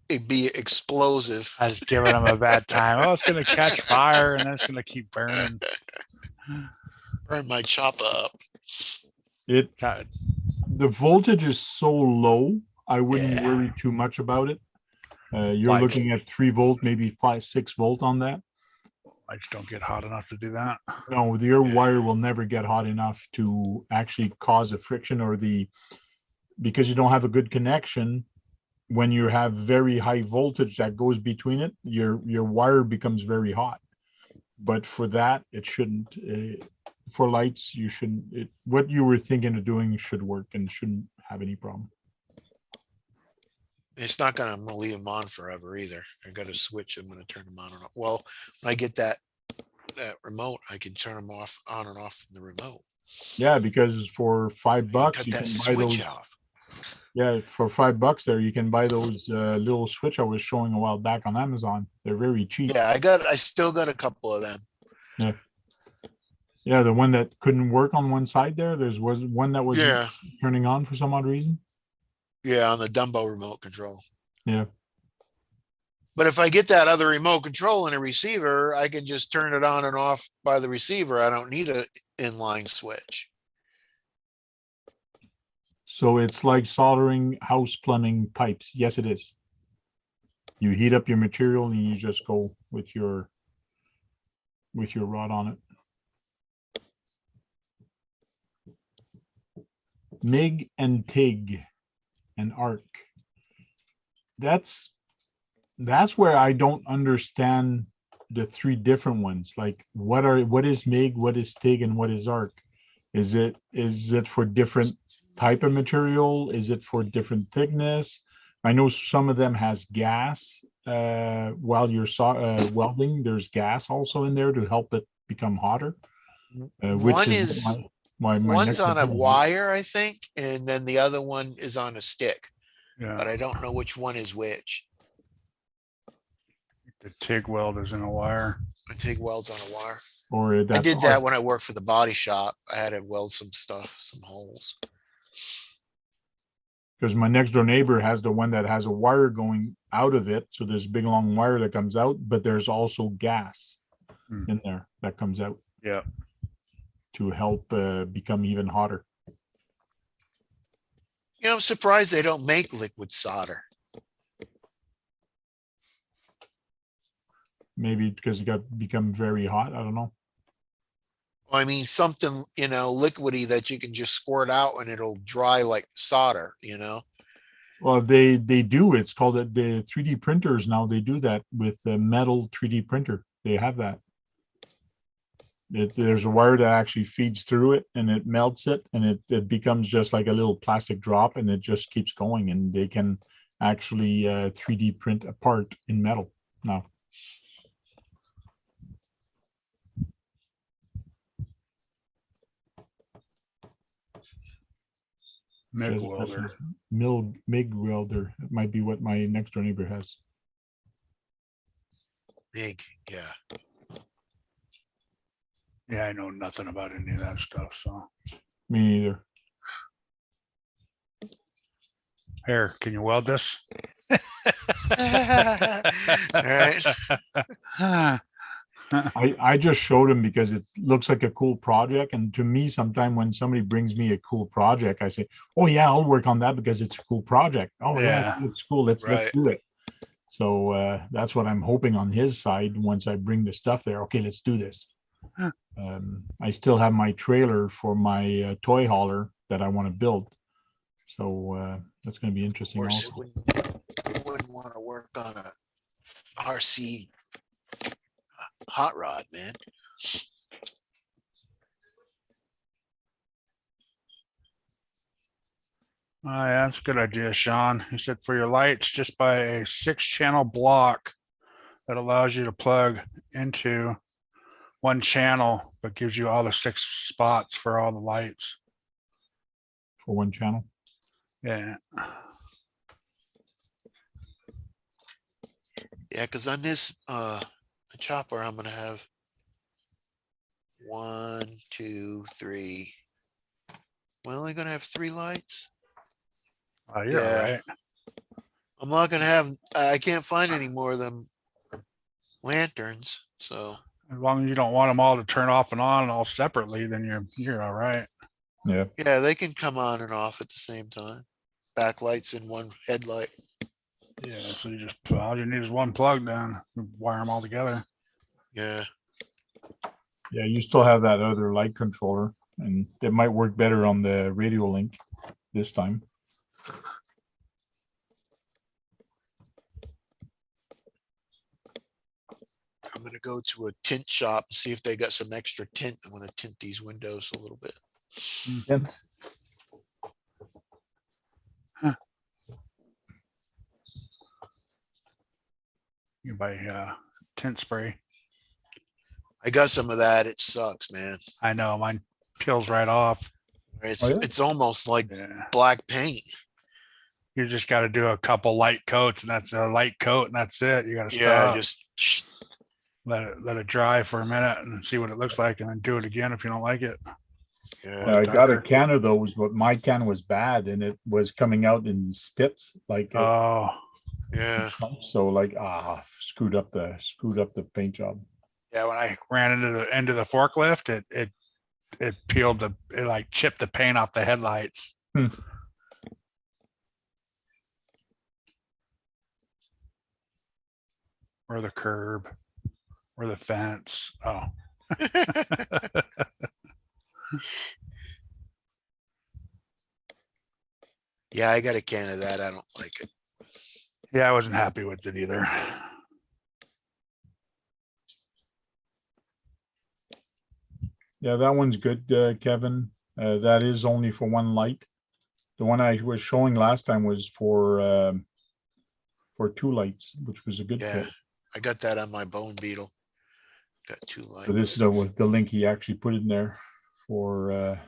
it'd be explosive. I was giving him a bad time. Oh, it's gonna catch fire and then it's gonna keep burning. Burn my chopper up. God, The voltage is so low, I wouldn't Yeah. worry too much about it. You're Like- looking at 3 volt, maybe 5-6 volt on that. I just don't get hot enough to do that. No, your wire will never get hot enough to actually cause a friction because you don't have a good connection. When you have very high voltage that goes between it, your wire becomes very hot. But for that, it shouldn't. For lights, you shouldn't. What you were thinking of doing should work and shouldn't have any problem. It's not going to leave them on forever either. I got to switch. I'm going to turn them on and off. Well, when I get that remote, I can turn them off, on and off from the remote. Yeah, because for $5 Cut you that can buy switch those. off. Yeah, for $5 there, you can buy those little switch I was showing a while back on Amazon. They're very cheap. Yeah, I still got a couple of them. Yeah, the one that couldn't work on one side there. Was one that was Yeah. turning on for some odd reason. Yeah, on the Dumbo remote control. Yeah. But if I get that other remote control and a receiver, I can just turn it on and off by the receiver. I don't need an inline switch. So it's like soldering house plumbing pipes. Yes, it is. You heat up your material and you just go with your rod on it. MIG and TIG and ARC. That's where I don't understand the 3 different ones. Like what is MIG, what is TIG, and what is ARC? Is it for different type of material? Is it for different thickness? I know some of them has gas while you're welding. There's gas also in there to help it become hotter. One is my one's next on a example. wire, I think, and then the other one is on a stick. Yeah, But I don't know which one is which. the TIG weld is in a wire. I TIG welds on a wire. Or I that's did that ARC. when I worked for the body shop. I had to weld some stuff, some holes. Because my next door neighbor has the one that has a wire going out of it. So there's a big long wire that comes out, but there's also gas in there that comes out Yeah. to help become even hotter. You know, I'm surprised they don't make liquid solder. Maybe because it got become very hot. I don't know. I mean, something, you know, liquidy that you can just squirt out and it'll dry like solder, you know? Well, they do. It's called the 3D printers now. They do that with the metal 3D printer. They have that. There's a wire that actually feeds through it and it melts it, and it becomes just like a little plastic drop, and it just keeps going, and they can actually 3D print a part in metal now. MIG Just welder. MIG welder. It might be what my next door neighbor has. Big, yeah. Yeah, I know nothing about any of that stuff, so. Me neither. Here, can you weld this? Right. I just showed him because it looks like a cool project. And to me, sometime when somebody brings me a cool project, I say, oh yeah, I'll work on that because it's a cool project. Oh yeah, Yeah. it looks cool. Let's Right. do it. So that's what I'm hoping on his side. Once I bring the stuff there, okay, let's do this. Huh. I still have my trailer for my toy hauler that I want to build. So that's going to be Of interesting course, also. it wouldn't want to work on a RC hot rod, man. Oh, yeah, that's a good idea, Sean. He said for your lights, just buy a 6-channel block that allows you to plug into one channel, but gives you all the 6 spots for all the lights. For one channel. Yeah. Yeah, because on this the chopper, I'm gonna have 1, 2, 3. We're only gonna have 3 lights. Oh, you're all Yeah. right. I'm not gonna have. I can't find any more of them lanterns. So As long as you don't want them all to turn off and on all separately, then you're all right. Yeah. yeah, they can come on and off at the same time. Backlights and one headlight. Yeah, so you just all you need is one plug, then wire them all together. Yeah. Yeah, you still have that other light controller, and it might work better on the radio link this time. I'm gonna go to a tint shop and see if they got some extra tint. I'm gonna tint these windows a little bit. You buy tint spray. I got some of that. It sucks, man. I know mine peels right off. It's Oh, yeah? it's almost like Yeah. black paint. You just got to do a couple light coats, and that's a light coat, and that's it. You got to Yeah, stop, just let it dry for a minute, and see what it looks like, and then do it again if you don't like it. yeah. I got a darker. can of those, but my can was bad, and it was coming out in spits, like Oh, Yeah. so like screwed up the paint job. yeah. When I ran into the end of the forklift, it peeled it like chipped the paint off the headlights. Hmm. Or the curb, or the fence. Oh, Yeah, I got a can of that. I don't like it. yeah. I wasn't happy with it either. Yeah, that one's good, Kevin. That is only for one light. The one I was showing last time was for 2 lights, which was a good Yeah. kit. I got that on my bone beetle. Got 2 lights. So this was the link he actually put in there for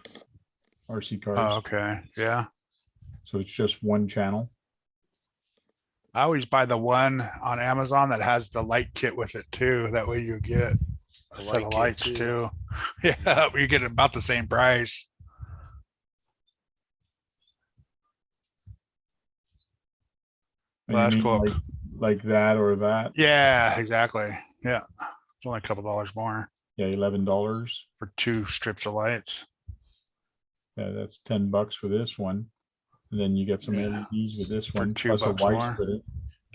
RC cars. Oh, okay. Yeah. So it's just one channel. I always buy the one on Amazon that has the light kit with it too. That way you get a The set light of kit lights too. too. Yeah, you get about the same price. And Well, you that's mean cool. like that or that? Yeah, exactly. Yeah. It's only a couple dollars more Yeah, $11. for 2 strips of lights. Yeah, that's $10 for this one. And then you get some Yeah. LEDs with this For one, $2 plus a Y more. split.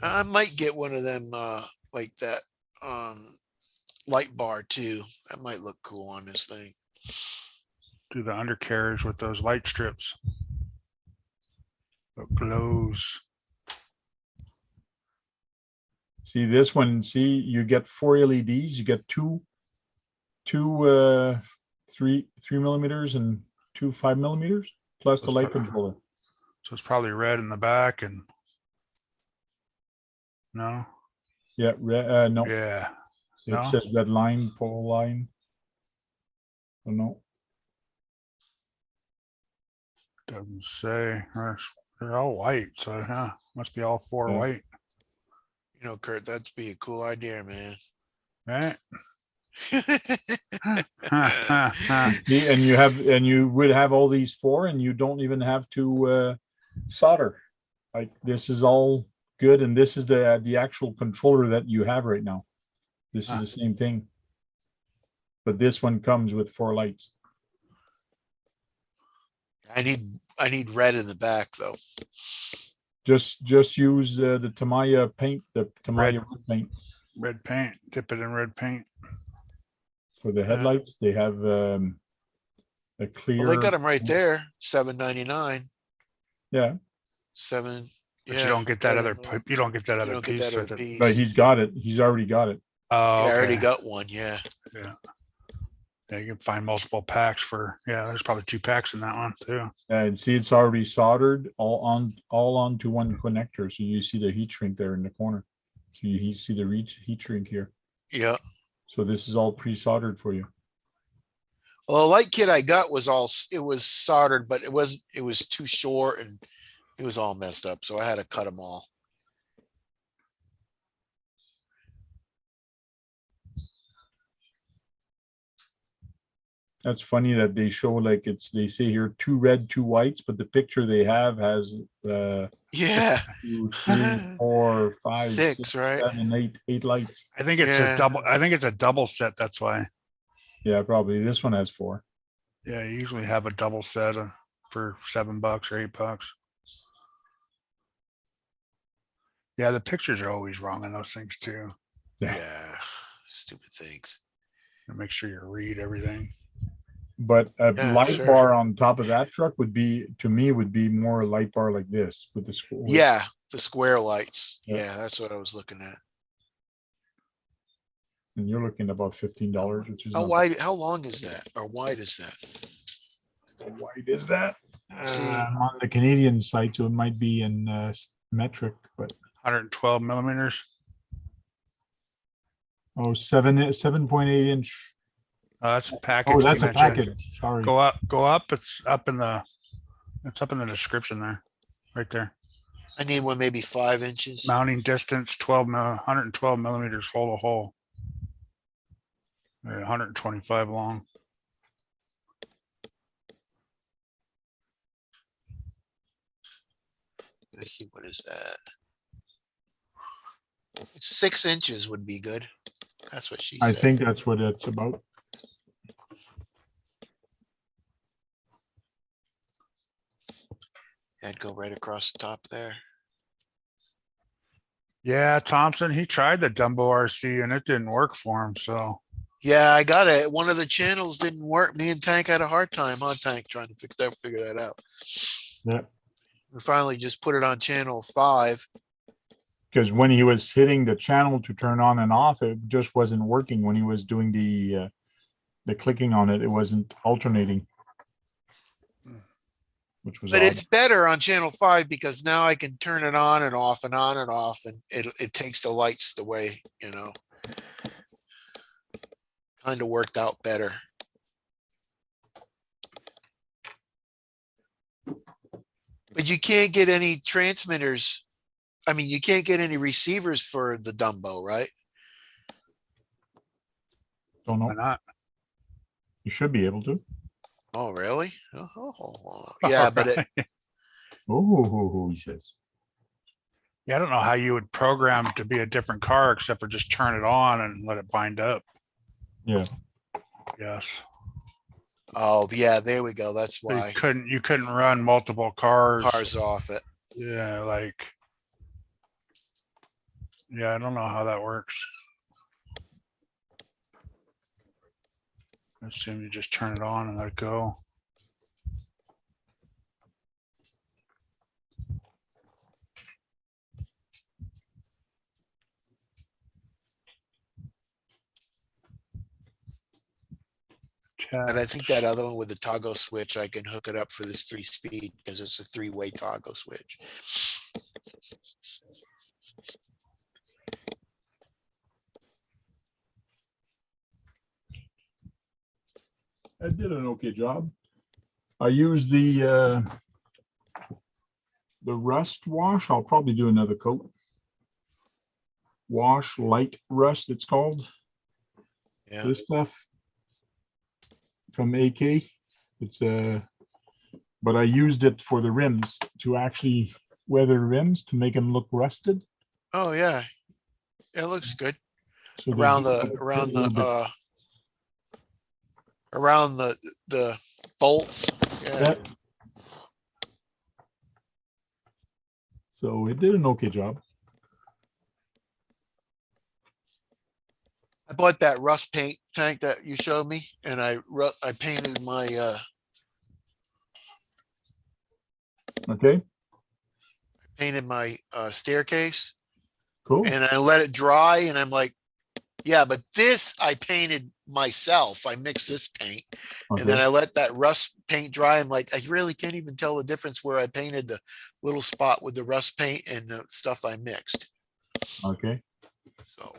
I might get one of them like that light bar too. That might look cool on this thing. Do the undercarriage with those light strips. It glows. See this one, see, you get 4 LEDs, you get 2 two 3 millimeters and two 5 millimeters plus the That's light probably- controller. So it's probably red in the back and. No, Yeah, no, yeah, it no? says red line, pole line. Oh, no, Doesn't say, they're all white, so yeah, must be all four Yeah. white, You know, Kurt, that'd be a cool idea, man. right? See, and you would have all these four and you don't even have to solder. Like this is all good, and this is the actual controller that you have right now. This is Ah. the same thing. But this one comes with four lights. I need red in the back though. Just use the Tamiya paint, the Tamiya Red. wood paint Red paint, dip it in red paint. for the headlights. They have a clear. Well, they got them right there, $7.99, Yeah, 7. But Yeah, you don't get that right other, in there. you don't get that You other don't get piece that with other it. piece. but he's got it. He's already got it. Oh, Yeah, I already okay. got one. Yeah. Yeah, you can find multiple packs for, yeah, there's probably 2 packs in that one too. And see, it's already soldered all onto one connector. So you see the heat shrink there in the corner. So you see the heat shrink here. Yeah. So this is all pre-soldered for you. Well, the light kit I got was it was soldered, but it was too short and it was all messed up. So I had to cut them all. That's funny that they show like they say here 2 red, 2 whites, but the picture they have has Yeah. 2, 3, 4, 5, 6, 6, right? 7, 8 lights. I think it's Yeah. a double, I think it's a double set, that's why. Yeah, probably this one has 4. Yeah, you usually have a double set for $7 or $8. Yeah, the pictures are always wrong on those things too. Yeah. Stupid things. To make sure you read everything. But a Yeah, light sure. bar on top of that truck would be, to me, would be more a light bar like this with the school. Yeah. The square lights. Yeah. Yeah. That's what I was looking at. And you're looking at about $15, which is How not wide, how long is that? Or wide is that? how wide is that? See. I'm on the Canadian site, so it might be in metric, but 112 millimeters. oh, 7.8 inch. That's a package. Oh, that's a dimension. package. Sorry. Go up. It's up in the description there, right there. I need one maybe 5 inches. Mounting distance, 112 millimeters hole to hole. 125 long. Let's see, what is that? 6 inches would be good. That's what she I said. think that's what it's about. That'd go right across the top there. Yeah, Thompson, he tried the Dumbo RC and it didn't work for him. So Yeah, I got it. One of the channels didn't work. Me and Tank had a hard time on Tank trying to figure that out. Yeah. We finally just put it on channel 5. Because when he was hitting the channel to turn on and off, it just wasn't working. When he was doing the clicking on it, it wasn't alternating. Which was But odd. it's better on channel 5 because now I can turn it on and off and on and off, and it takes the lights the way, you know. Kind of worked out better. But you can't get any transmitters. I mean, you can't get any receivers for the Dumbo, right? Don't why know. not? You should be able to. Oh, really? Yeah, but it, Oh, he says. Yeah, I don't know how you would program to be a different car except for just turn it on and let it bind up. Yeah. Yes. oh yeah, there we go. That's So why you couldn't run multiple cars. cars off it. Yeah, like. Yeah, I don't know how that works. I assume you just turn it on and let it go. But I think that other one with the toggle switch, I can hook it up for this 3-speed because it's a 3-way toggle switch. I did an okay job. I used the rust wash. I'll probably do another coat. Wash light rust, it's called. Yeah. This stuff from AK. It's but I used it for the rims to actually weather rims to make them look rusted. Oh, yeah. It looks good. So they Around do the, look a around little bit- the, around the bolts. Yeah. Yeah. So it did an okay job. I bought that rust paint tank that you showed me and I painted my, Okay, staircase cool. and I let it dry and I'm like, yeah, but this I painted myself. I mixed this paint and then Okay, I let that rust paint dry. I'm like, I really can't even tell the difference where I painted the little spot with the rust paint and the stuff I mixed. okay. So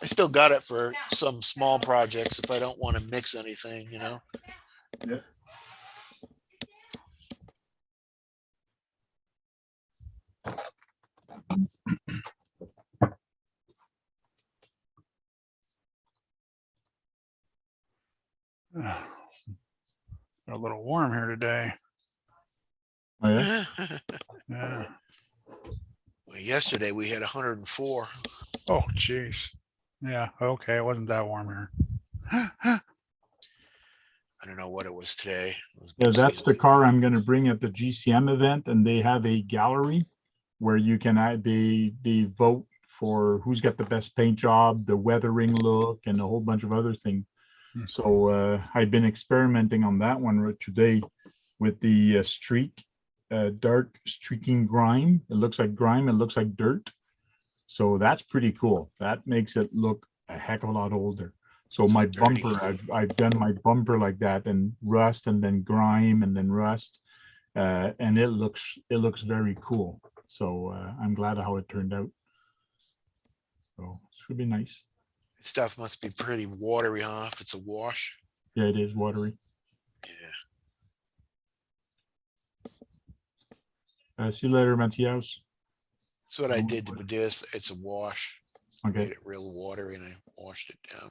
I still got it for some small projects if I don't want to mix anything, you know? Yeah. A little warm here today. Oh, yeah. Yeah. Well, yesterday we had 104. Oh, geez. Yeah. Okay. It wasn't that warm here. I don't know what it was today. It was Yeah, mostly that's the like- car I'm going to bring at the GCM event, and they have a gallery where you can they vote for who's got the best paint job, the weathering look, and a whole bunch of other things. Hmm. So I've been experimenting on that one right today with the dark streaking grime. It looks like grime. It looks like dirt. So that's pretty cool. That makes it look a heck of a lot older. So my dirty. bumper, I've done my bumper like that, and rust, and then grime, and then rust, and it looks very cool. So I'm glad of how it turned out. So it should be nice. Stuff must be pretty watery, huh? If it's a wash. Yeah, it is watery. Yeah. See you later, Matthias. That's what I did with this. It's a wash. Okay. Made it real watery and I washed it down.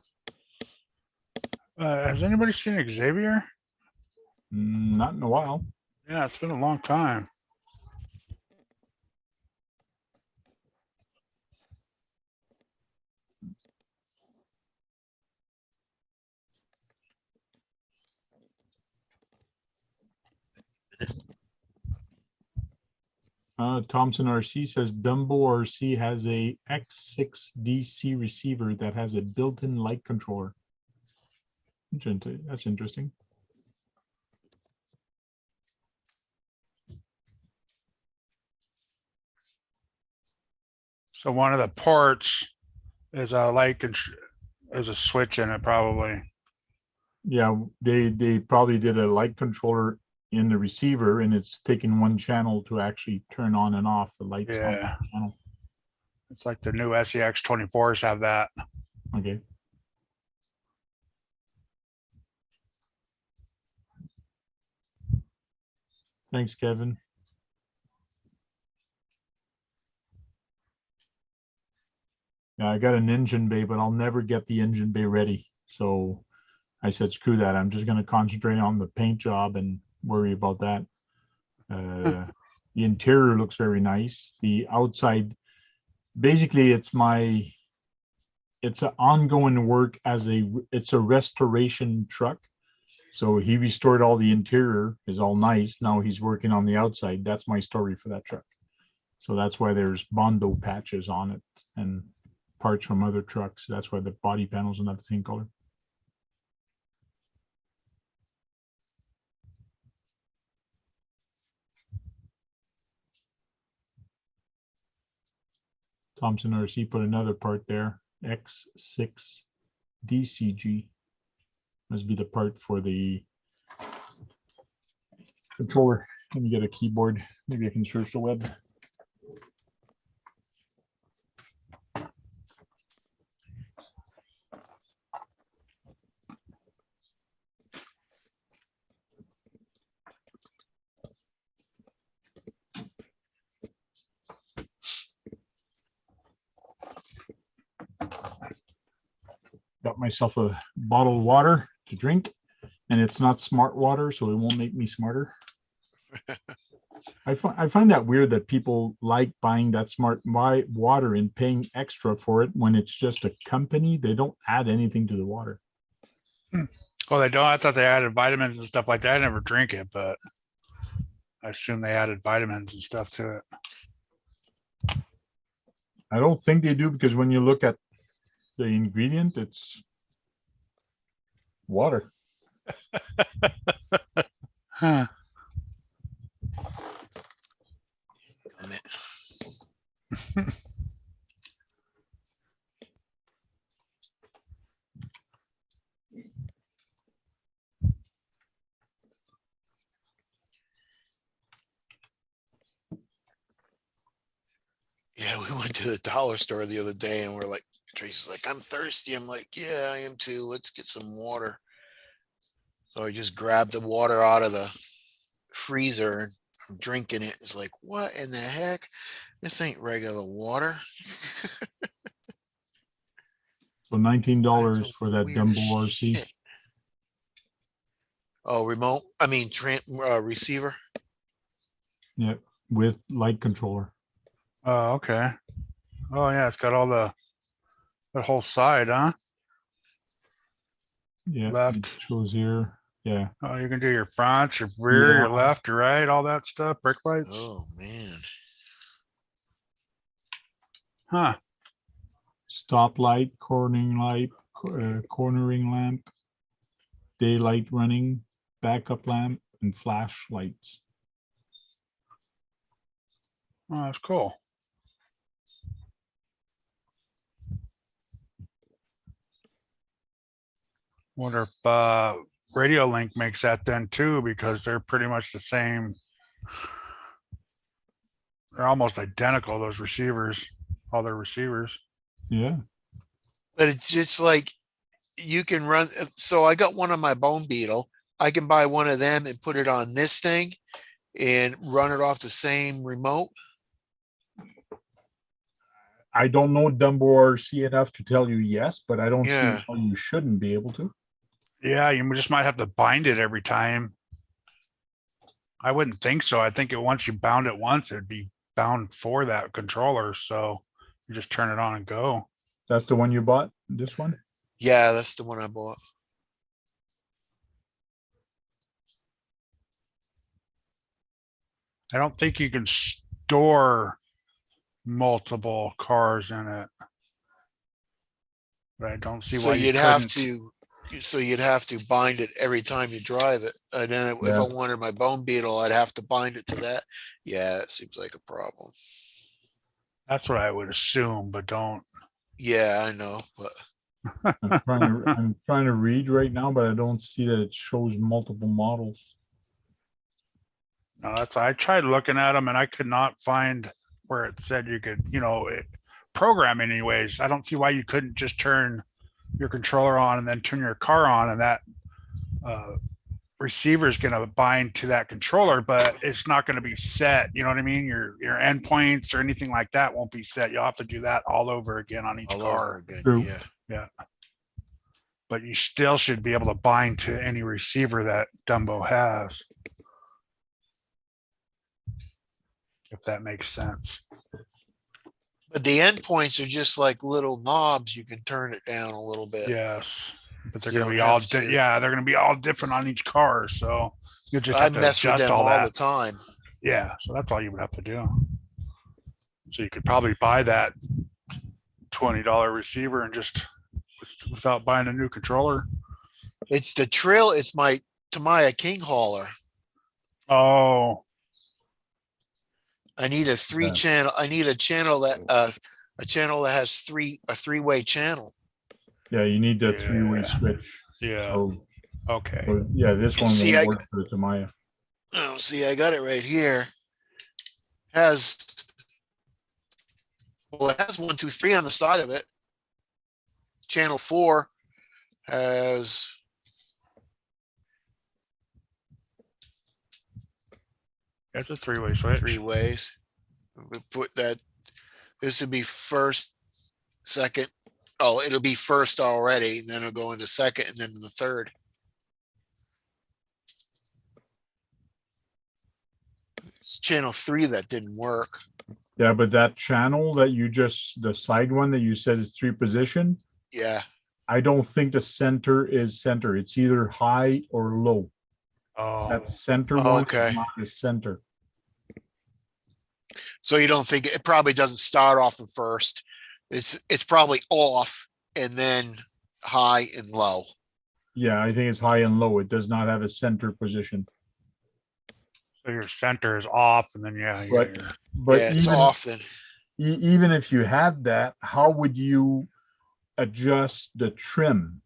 Has anybody seen Xavier? Not in a while. Yeah, it's been a long time. Thompson RC says Dumbo RC has a X6 DC receiver that has a built-in light controller. That's interesting. So one of the ports is a light is a switch in it probably. Yeah, they probably did a light controller in the receiver, and it's taking one channel to actually turn on and off the lights on Yeah. that channel. It's like the new SEX 24s have that. Okay. Thanks, Kevin. Yeah, I got an engine bay, but I'll never get the engine bay ready. So I said, screw that. I'm just going to concentrate on the paint job and worry about that. The interior looks very nice. The outside, basically it's an ongoing work it's a restoration truck. So he restored all the interior, is all nice. Now he's working on the outside. That's my story for that truck. So that's why there's Bondo patches on it and parts from other trucks. That's why the body panels are not the same color. Thompson RC put another part there, X6 DCG. Must be the part for the controller. Let me get a keyboard. Maybe I can search the web. Got myself a bottle of water to drink, and it's not smart water, so it won't make me smarter. I find that weird that people like buying that smart water and paying extra for it when it's just a company. They don't add anything to the water. Oh, they don't? I thought they added vitamins and stuff like that. I never drink it, but I assume they added vitamins and stuff to it. I don't think they do, because when you look at the ingredient, it's water. Huh. Damn it. Yeah, we went to the dollar store the other day and we're like, Tracy's like, I'm thirsty. I'm like, yeah, I am too. Let's get some water. So I just grabbed the water out of the freezer and I'm drinking it. It's like, what in the heck? This ain't regular water. So $19 That's for that weird Dumbo RC. shit. Oh, receiver. Yeah, with light controller. Oh, okay. Oh yeah, it's got all the whole side, huh? Yeah, Left. it shows here. Yeah, Oh, you can do your front, your rear, your Yeah. left, your right, all that stuff, brake lights. Oh man. Huh. stoplight, cornering light, cornering lamp, daylight running, backup lamp, and flashlights. Oh, that's cool. Wonder if Radio Link makes that then too, because they're pretty much the same. They're almost identical, those receivers, all their receivers. Yeah, But it's just like you can run. So I got one on my Bone Beetle. I can buy one of them and put it on this thing and run it off the same remote. I don't know Dumbo RC enough to tell you yes, but I don't Yeah. see how you shouldn't be able to. Yeah, you just might have to bind it every time. I wouldn't think so. I think once you bound it once, it'd be bound for that controller. So you just turn it on and go. That's the one you bought, this one? Yeah, that's the one I bought. I don't think you can store multiple cars in it. But I don't see So why you you'd have couldn't. you'd have to bind it every time you drive it. And then if Yeah. I wanted my Bone Beetle, I'd have to bind it to that. Yeah, it seems like a problem. That's what I would assume, but don't. Yeah, I know, but I'm trying to read right now, but I don't see that it shows multiple models. No, I tried looking at them and I could not find where it said you could, program anyways. I don't see why you couldn't just turn your controller on and then turn your car on, and that receiver is going to bind to that controller, but it's not going to be set. You know what I mean? Your endpoints or anything like that won't be set. You'll have to do that all over again on each all car. over again. True. Yeah. But you still should be able to bind to any receiver that Dumbo has. If that makes sense. But the endpoints are just like little knobs. You can turn it down a little bit. Yes, but they're You going to be don't all have to. yeah, they're going to be all different on each car. So you just I have to mess with adjust them all all that. the time. Yeah, so that's all you would have to do. So you could probably buy that $20 receiver and just without buying a new controller. It's the Trill. It's my Tamiya King hauler. Oh, I need a channel. I need a channel that has a three-way channel. Yeah, you need the three-way Yeah. switch. yeah. So Okay. But yeah, this one See, won't work for the Tamiya. Oh, see, I got it right here. Has, well, it has 1, 2, 3 on the side of it. Channel 4 has, That's a three-way switch. 3 ways. We put that, this would be first, second. Oh, it'll be first already, then it'll go into second and then the third. It's channel 3 that didn't work. Yeah, but that channel that you just, the side one that you said is 3 position, Yeah. I don't think the center is center. It's either high or low. Oh, That center Oh, one okay. is not the center. So you don't think it probably doesn't start off in first. It's probably off and then high and low. Yeah, I think it's high and low. It does not have a center position. so your center is off and then, yeah. you got But your- but Yeah, it's even off then. even if you had that, how would you adjust the trim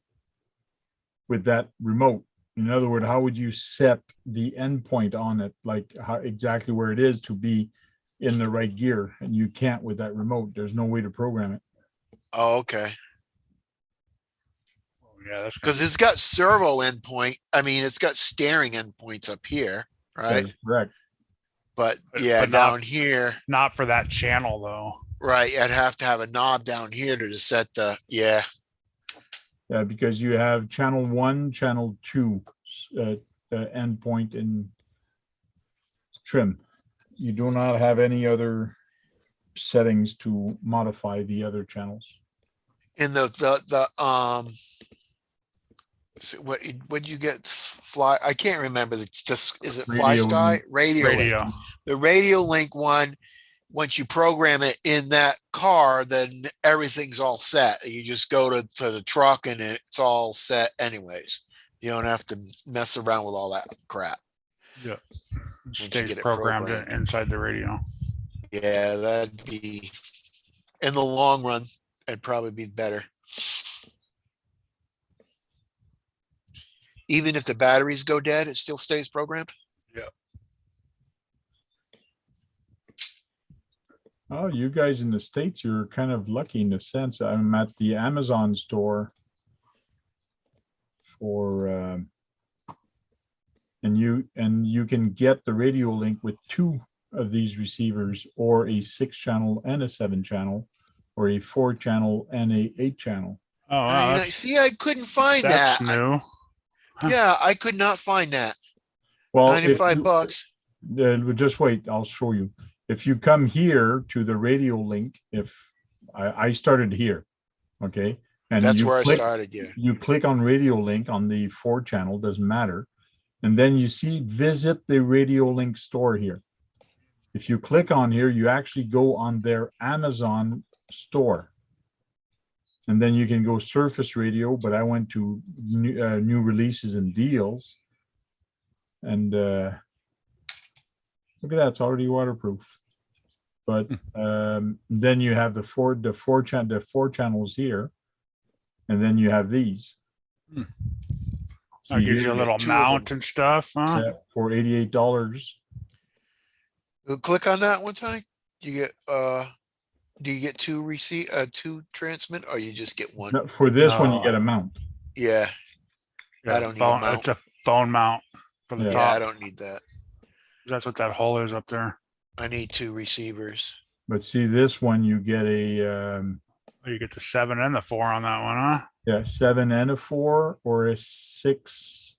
with that remote? In other words, how would you set the endpoint on it, like how exactly where it is to be in the right gear? And you can't with that remote. There's no way to program it. Oh, okay. Yeah, that's Because it's got servo endpoint. I mean, it's got steering endpoints up here, That right? is correct. But But- yeah, but not- down here, not for that channel though. right, I'd have to have a knob down here to set the, yeah. Yeah, because you have channel 1, channel 2 endpoint in trim. You do not have any other settings to modify the other channels. In what'd you get? Fly, I can't remember the, just, is it Fly Radio Sky? Link. Radio Link. Radio. The Radio Link one, once you program it in that car, then everything's all set. You just go to the truck and it's all set anyways. You don't have to mess around with all that crap. Yeah. you Stays get it programmed programmed. inside the radio. Yeah, that'd be, in the long run, it'd probably be better. Even if the batteries go dead, it still stays programmed? Oh, you guys in the States, you're kind of lucky in the sense I'm at the Amazon store for, and you can get the radio link with 2 of these receivers, or a 6-channel and a 7-channel, or a 4-channel and a 8-channel. Oh, wow, that's, See, I couldn't find that's that. new. Yeah, I could not find that. Well, if 95 you- bucks. just wait, I'll show you. If you come here to the radio link, if I started here, okay? And That's you where click, I started, yeah. you click on radio link on the 4-channel, doesn't matter. And then you see visit the radio link store here. If you click on here, you actually go on their Amazon store. And then you can go Surface Radio, but I went to new releases and deals. And look at that, it's already waterproof. But then you have the four channels here, and then you have these. That See gives you a here, little 2 of mount them. and stuff, huh? for $88. Click on that one time. You get, do you get 2 transmit, or you just get 1? No, for this one, you No. get a mount. Yeah, Yeah, I don't need a mount. It's a phone mount for the Yeah. yeah, I top. don't need that. That's what that hole is up there. I need 2 receivers. But see, this one, you get a Oh, you get the 7 and the 4 on that one, huh? yeah, 7 and a 4, or a 6,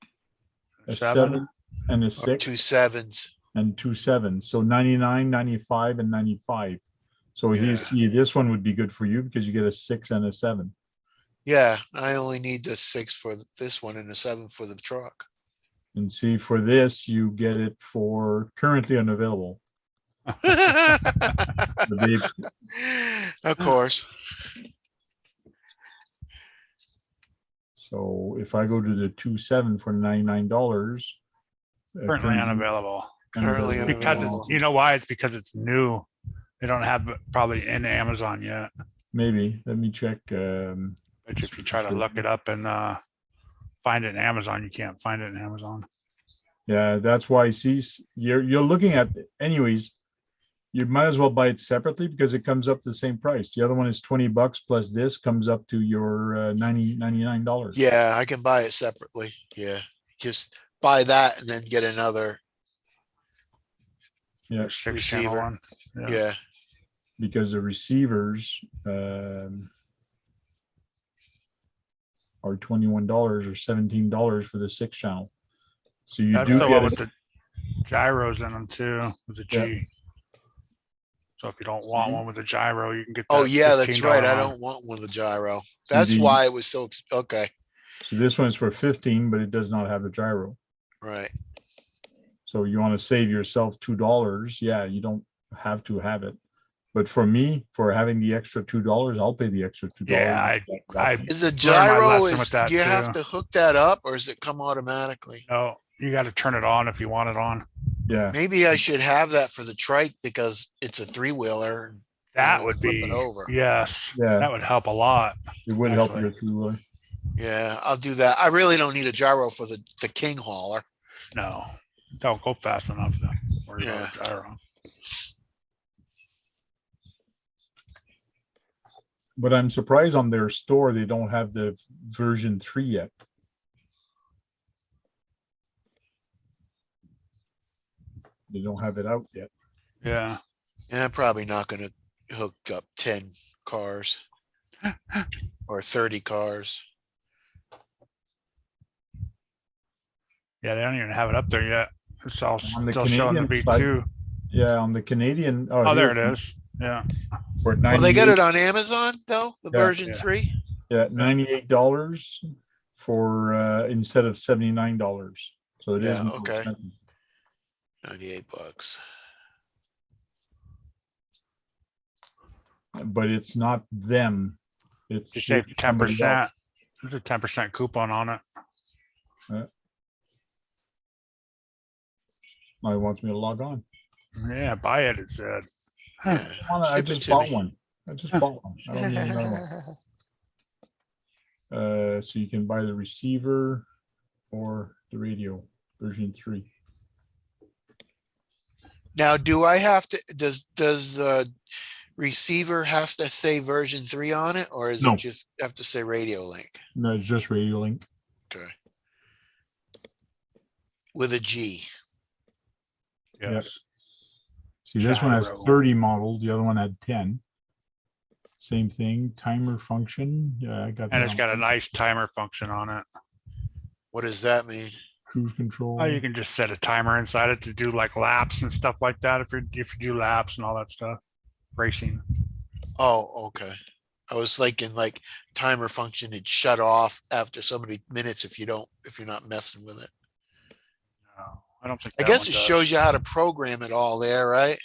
a 7? 7 and a Or 6, 2 7s. and 2 7s. So 99, 95, and 95. So you Yeah. see, this one would be good for you because you get a 6 and a 7. Yeah, I only need the 6 for this one and the 7 for the truck. And see, for this, you get it for currently unavailable. Of course. So if I go to the 2 7 for $99, Currently unavailable. Currently Because unavailable. it's, you know why? It's because it's new. They don't have it probably in Amazon yet. Maybe, let me check. But if you try to look it up in find it in Amazon. You can't find it in Amazon. Yeah, that's why, see, you're looking at, anyways, you might as well buy it separately because it comes up to the same price. The other one is 20 bucks plus this comes up to your $99. Yeah, I can buy it separately. Yeah, just buy that and then get another. Yeah, 6-channel Receiver. one. Yeah. because the receivers are $21 or $17 for the 6-channel. So you That's do the get one with it. the gyros in them too, with the G. Yeah. So if you don't want one with a gyro, you can get that. Oh yeah, that's right. I $15 one. don't want one with a gyro. That's why it was so okay. So this one's for 15, but it does not have a gyro. Right. So you want to save yourself $2. Yeah, you don't have to have it. But for me, for having the extra $2, I'll pay the extra $2. Yeah, I Is the learned my gyro lesson is with that do you have too. to hook that up or does it come automatically? No, you got to turn it on if you want it on. Yeah, Maybe I should have that for the trike because it's a 3-wheeler. That know, would flip be it over. yes. Yeah. That would help a lot. it would help Actually. your two-wheeler. Yeah, I'll do that. I really don't need a gyro for the king hauler. No, don't go fast enough to worry Yeah. about a gyro. But I'm surprised on their store they don't have the version 3 yet. They don't have it out yet. Yeah. Yeah, I'm probably not gonna hook up 10 cars or 30 cars. Yeah, they don't even have it up there yet. It's all On the still showing the Canadian side, V2. Yeah, on the Canadian. Oh, there it here, is. Yeah. For Well, they got 98, it on Amazon though, the Yeah, version yeah. 3. yeah, $98 for instead of $79. So it is Yeah, more okay. expensive. 98 bucks. But it's not them. It's You save somebody 10%. else. There's a 10% coupon on it. Now he wants me to log on. Yeah, buy it. It said. Yeah. I Ship it just to bought me. one. I just bought one. I don't need another one. So you can buy the receiver or the radio version 3. Now, do I have to, does the receiver has to say version 3 on it, or is No. it just have to say radio link? No, it's just radio link. Okay. With a G. Yes. See, this one has Gyro. 30 models. The other one had 10. Same thing. Timer function. Yeah, I got that. And it's on got a there. nice timer function on it. What does that mean? Cruise control. Oh, you can just set a timer inside it to do like laps and stuff like that. If you do laps and all that stuff, racing. Oh, okay. I was thinking like timer function, it shut off after so many minutes if you're not messing with it. No, I don't think. I that guess one it does. shows you how to program it all there, right?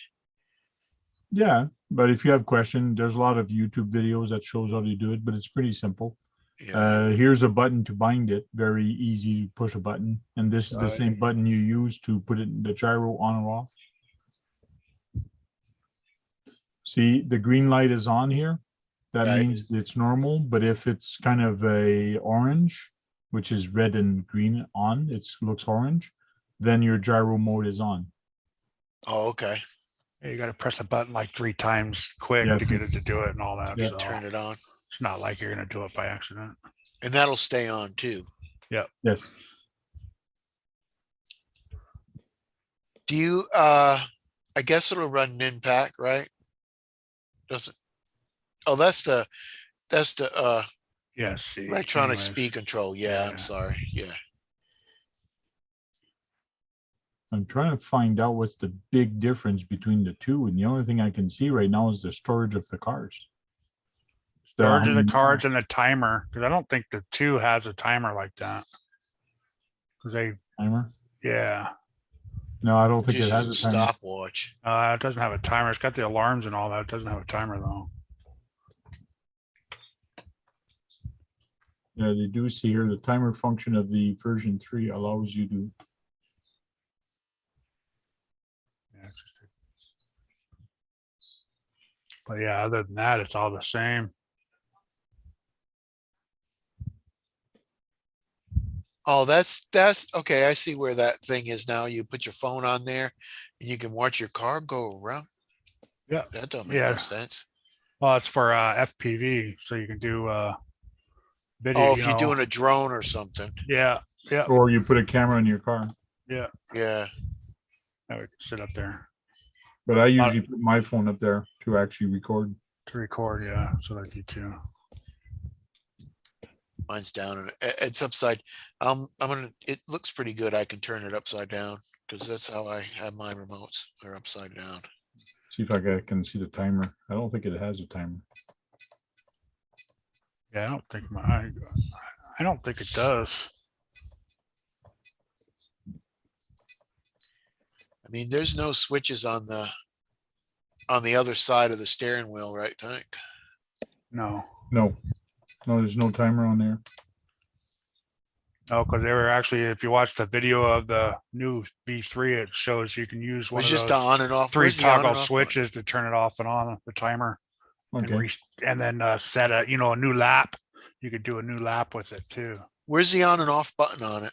Yeah, but if you have questions, there's a lot of YouTube videos that shows how to do it, but it's pretty simple. Yeah. Here's a button to bind it. Very easy to push a button. And this is the Right. same button you use to put it in the gyro on or off. See, the green light is on here. That Right. means it's normal, but if it's kind of a orange, which is red and green on, it looks orange, then your gyro mode is on. Oh, okay. You got to press a button like 3 times quick Yeah. to get it to do it and all that. Yeah. So Turn it on. it's not like you're gonna do it by accident. And that'll stay on too. Yes. Do you I guess it'll run NINPAC, right? Does it? Oh, that's the Yes. See. electronic anyways. speed control. Yeah, Yeah. I'm sorry. Yeah. I'm trying to find out what's the big difference between the two. And the only thing I can see right now is the storage of the cars. Storage of the How many- cards and the timer, because I don't think the 2 has a timer like that. Because Timer? yeah, No, I don't think Just it has use a a timer. stopwatch. it doesn't have a timer. It's got the alarms and all that. It doesn't have a timer though. Yeah, they do see here the timer function of the version 3 allows you to. Yeah, it's just but yeah, other than that, it's all the same. Oh, that's okay. I see where that thing is now. You put your phone on there and you can watch your car go around. Yeah. That don't make no Yeah. sense. Well, it's for FPV, so you can do video, Oh, you if you're know. doing a drone or something. Yeah. Yeah. Or you put a camera in your car. Yeah. Yeah. Now we can sit up there But I usually put my phone up there to actually record. to record. Yeah. So like you too. Mine's down and it's upside. It looks pretty good. I can turn it upside down because that's how I have my remotes. They're upside down. See if I can see the timer. I don't think it has a timer. Yeah. I don't think I don't think it does. I mean, there's no switches on the other side of the steering wheel, right, Tank? No. No, there's no timer on there. No, because they were actually, if you watch the video of the new V3, it shows you can use It one was of just those on and off. 3 Where's the on and toggle off button? switches to turn it off and on the timer, Okay. and then set a a new lap. You could do a new lap with it too. Where's the on and off button on it?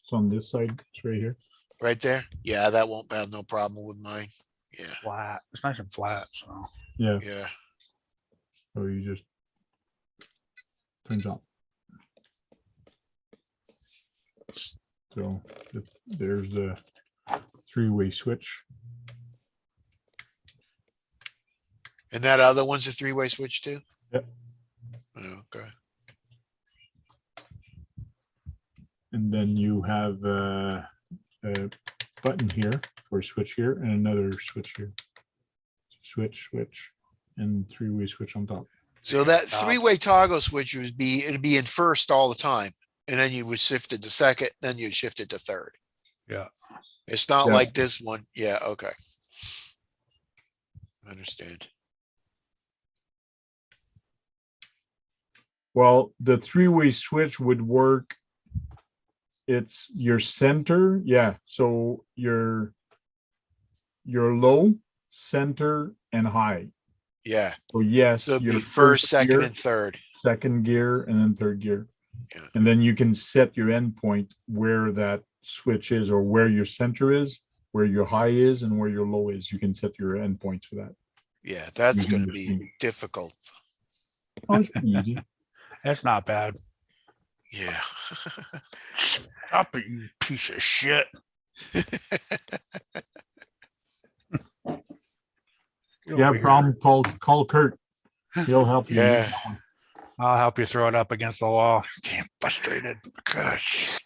It's on this side. It's right here. Right there? Yeah, that won't have no problem with mine. Yeah, Flat. It's nice and flat. So Yeah. yeah. So you just turns on. So there's the 3-way switch. And that other one's a 3-way switch too? Yep. Okay. And then you have a button here for switch here and another switch here. Switch, and 3-way switch on top. So that 3-way toggle switch it'd be in first all the time. And then you would shift it to second, then you'd shift it to third. yeah. It's not Yeah. like this one. Yeah, okay. I understand. Well, the 3-way switch would work. It's your center. Yeah. So your low, center, and high. Yeah. So yes, So it'd your be first, second, gear, and third. second gear, and then third gear. Yeah. And then you can set your endpoint where that switch is, or where your center is, where your high is, and where your low is. You can set your endpoints for that. Yeah, that's Using going to the be screen. difficult. Oh, it's pretty easy. That's not bad. Yeah. Stop it, you piece of shit. Get Yeah, over here. problem. Call Kurt. He'll help you. Yeah. I'll help you throw it up against the wall. Damn frustrated. Gosh.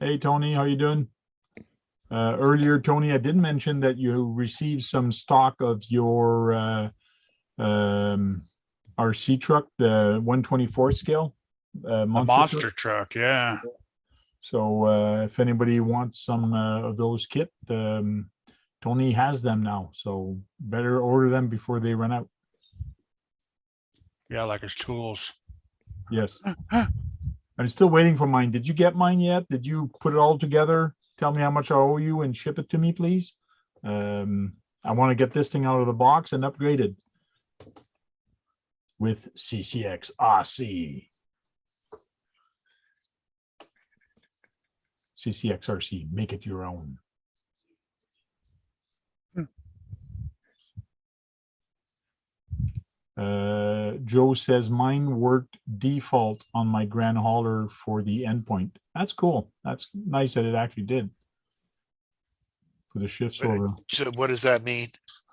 Hey, Tony, how you doing? Earlier, Tony, I did mention that you received some stock of your RC truck, the 124 scale. The monster monster truck. truck, yeah. So if anybody wants some of those kit, Tony has them now. So better order them before they run out. Yeah, like his tools. Yes. I'm still waiting for mine. Did you get mine yet? Did you put it all together? Tell me how much I owe you and ship it to me, please. I want to get this thing out of the box and upgraded with CCX RC. CCX RC, make it your own. Joe says mine worked default on my grand hauler for the endpoint. That's cool. That's nice that it actually did for the shift But over. So what does that mean?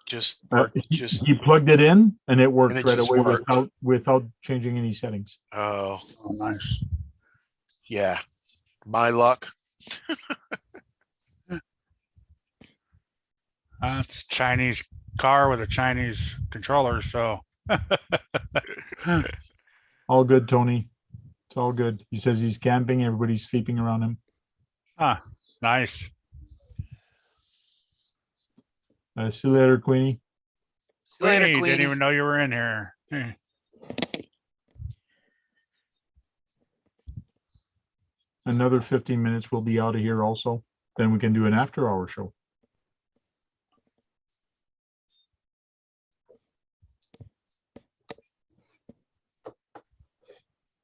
Just work, just, He plugged it in and it worked And it right just away worked. without changing any settings. oh, Oh, nice. yeah. My luck. It's a Chinese car with a Chinese controller, so. All good, Tony. It's all good. He says he's camping. Everybody's sleeping around him. Ah, nice. See you later, Queenie. Later, Hey, didn't Queenie. even know you were in here. Another 15 minutes, we'll be out of here also. Then we can do an after-hour show.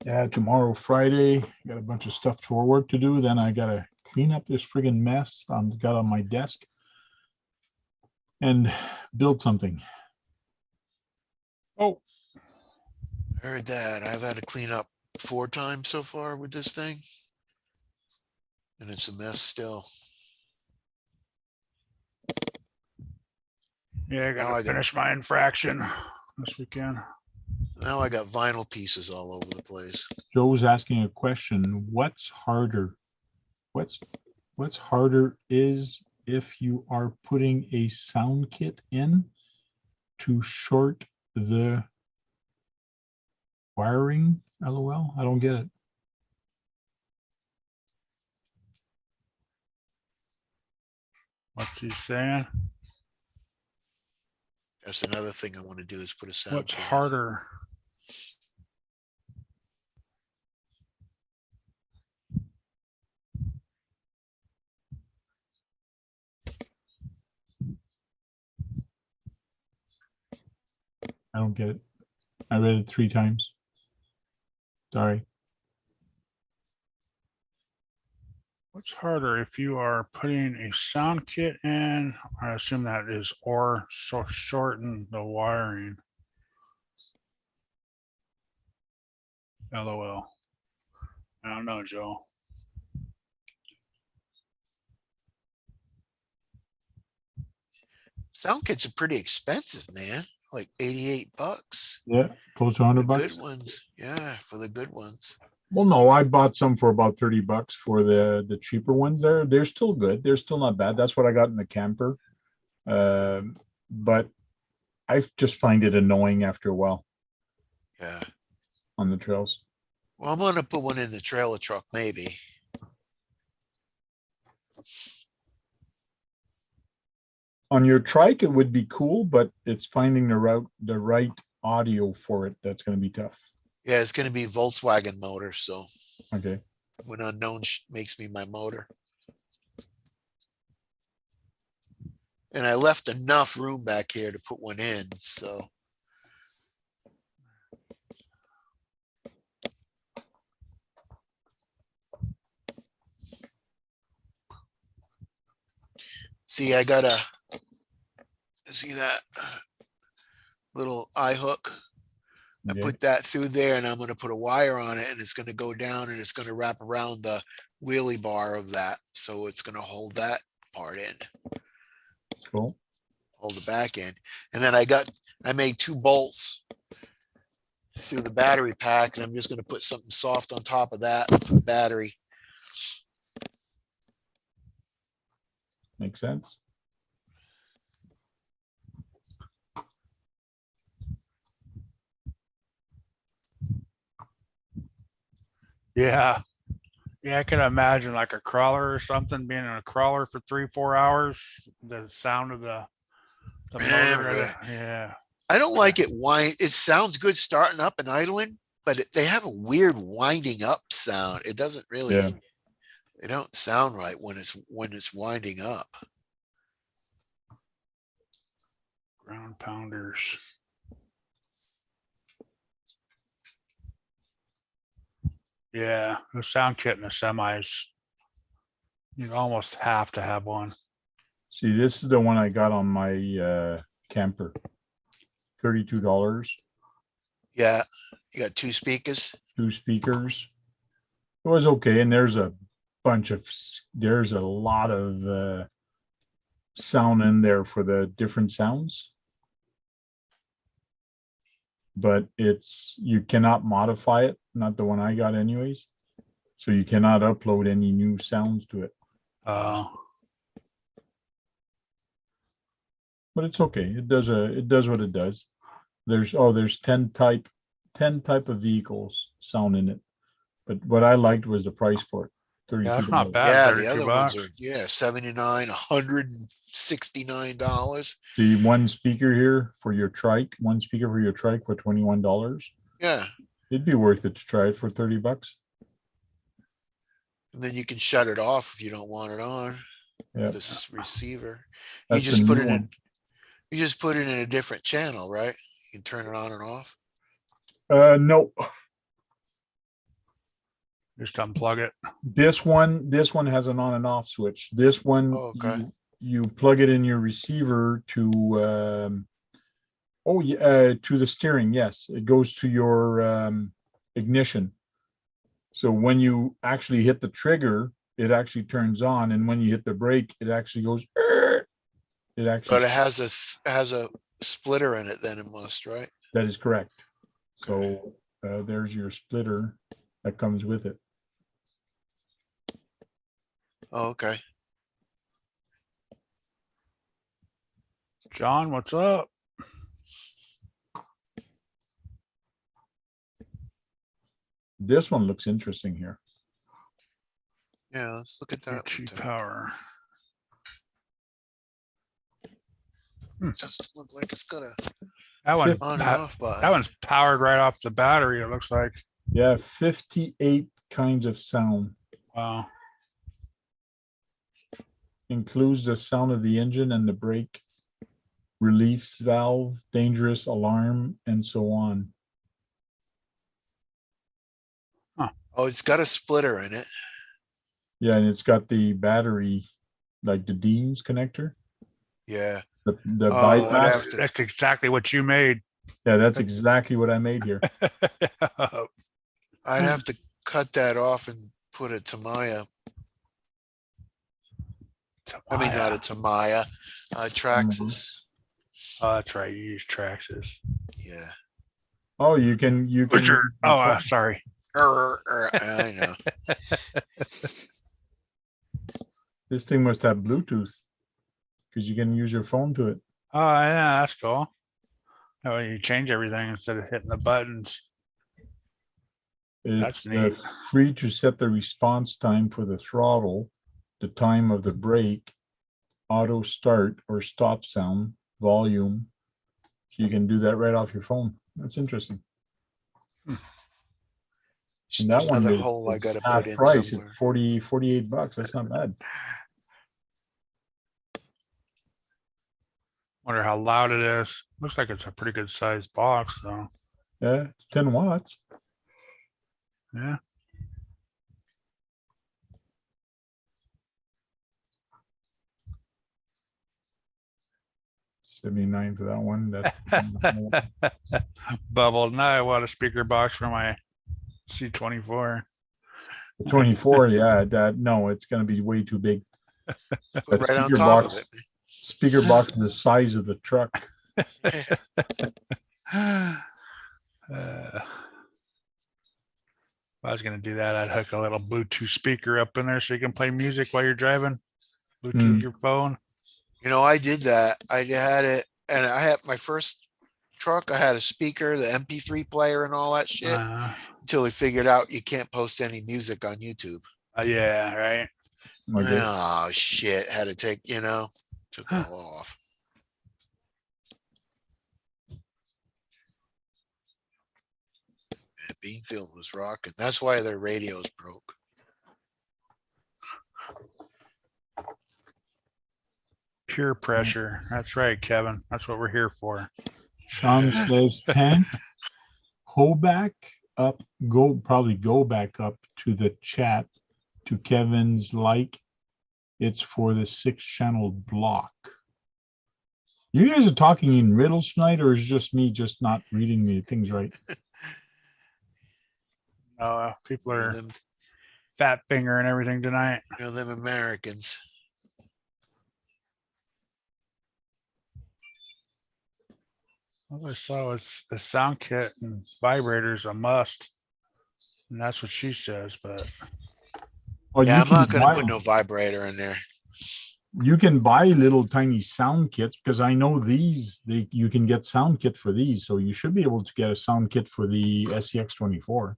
Yeah, tomorrow, Friday, got a bunch of stuff for work to do. Then I gotta clean up this friggin' mess I'm got on my desk and build something. Oh, Heard that. I've had to clean up 4 times so far with this thing. And it's a mess still. Yeah, I Now gotta finish my infraction this weekend. Now I got vinyl pieces all over the place. Joe's asking a question. What's harder? What's harder is if you are putting a sound kit in to short the wiring. LOL. I don't get it. What's he saying? That's another thing I want to do is put a sound What's kit in. harder? I don't get it. I read it 3 times. Sorry. What's harder if you are putting a sound kit in? I assume that is or shorten the wiring. LOL. I don't know, Joe. Sound kits are pretty expensive, man. Like $88. Yeah, close to For the 100 bucks. good ones. Yeah, for the good ones. Well, no, I bought some for about 30 bucks for the cheaper ones there. They're still good. They're still not bad. That's what I got in the camper. But I just find it annoying after a while Yeah. on the trails. Well, I'm gonna put one in the trailer truck, maybe. On your trike, it would be cool, but it's finding the right audio for it. That's going to be tough. Yeah, it's gonna be Volkswagen motor, so Okay. when unknown makes me my motor. And I left enough room back here to put one in, so. See, I got see that little eye hook? I Okay. put that through there and I'm gonna put a wire on it and it's gonna go down and it's gonna wrap around the wheelie bar of that. So it's gonna hold that part in, Cool. hold the back end. And then I made 2 bolts through the battery pack and I'm just gonna put something soft on top of that for the battery. Makes sense. Yeah. Yeah, I can imagine like a crawler or something being in a crawler for 3-4 hours. The sound of the Yeah, motor. right. Yeah. I don't like it it sounds good starting up and idling, but they have a weird winding up sound. It doesn't really, Yeah. it don't sound right when it's winding up. Ground pounders. Yeah, the sound kit in the semis. You almost have to have one. See, this is the one I got on my camper. $32. Yeah, you got 2 speakers. 2 speakers. It was okay, and there's a lot of sound in there for the different sounds. But you cannot modify it, not the one I got anyways. So you cannot upload any new sounds to it. But it's okay. It does what it does. There's 10 type of vehicles sound in it. But what I liked was the price for it. Yeah, that's $32. not bad. Yeah, the 32 other ones bucks. are, 79, $169. The one speaker here for your trike, for $21. Yeah. It'd be worth it to try it for 30 bucks. And then you can shut it off if you don't want it on. Yeah. This receiver. That's You the just put new it in, one. you just put it in a different channel, right? You can turn it on and off. No. Just unplug it. This one has an on and off switch. This one, Oh, okay. you plug it in your receiver to, to the steering. Yes, it goes to your ignition. So when you actually hit the trigger, it actually turns on, and when you hit the brake, it actually goes. It actually. But it has a splitter in it. Then it must, right? That is correct. Okay. So there's your splitter that comes with it. Oh, okay. John, what's up? This one looks interesting here. Yeah, let's look at that one. Cheap too. power. It doesn't look like it's got a That one, on and that, off button. that one's powered right off the battery. It looks like. Yeah, 58 kinds of sound. Wow. Includes the sound of the engine and the brake, relief valve, dangerous alarm, and so on. Oh, it's got a splitter in it. Yeah, and it's got the battery, like the Dean's connector, Yeah. the Oh, I'd bypass. have to- That's exactly what you made. Yeah, that's exactly what I made here. I'd have to cut that off and put a Tamiya. I mean, not a Tamiya, Traxxas. Oh, that's right. You use Traxxas. Yeah. Oh, you can. Oh, sorry. I know. This thing must have Bluetooth because you can use your phone to it. Oh, yeah, that's cool. That way you change everything instead of hitting the buttons. It's That's neat. free to set the response time for the throttle, the time of the brake, auto start or stop sound, volume. So you can do that right off your phone. That's interesting. Just And that one another is hole I gotta half put in price. somewhere. It's 48 bucks. That's not bad. Wonder how loud it is. Looks like it's a pretty good sized box, though. Yeah, it's 10 watts. Yeah. $79 for that one. That's Bubble. Now I want a speaker box for my C24. 24. Yeah, no, it's gonna be way too big. Put That right on speaker top box- of it. Speaker box is the size of the truck. If I was gonna do that, I'd hook a little Bluetooth speaker up in there so you can play music while you're driving. Bluetooth your phone. You know, I did that. I had it, and I had my first truck. I had a speaker, the MP3 player, and all that shit. Until we figured out you can't post any music on YouTube. Yeah, right. Okay. Oh shit! Had to take, took it all off. Yeah, Beanfield was rocking. That's why their radios broke. Pure pressure. That's right, Kevin. That's what we're here for. Sean says tank. Go back up. Probably go back up to the chat to Kevin's like. It's for the 6-channel block. You guys are talking in riddles tonight, or is it just me just not reading the things right? People are fat finger and everything tonight. Them Americans. All I saw was the sound kit and vibrators a must. And that's what she says, but Oh, Yeah, you I'm not can gonna buy- put no vibrator in there. You can buy little tiny sound kits because I know you can get sound kit for these. So you should be able to get a sound kit for the SCX24.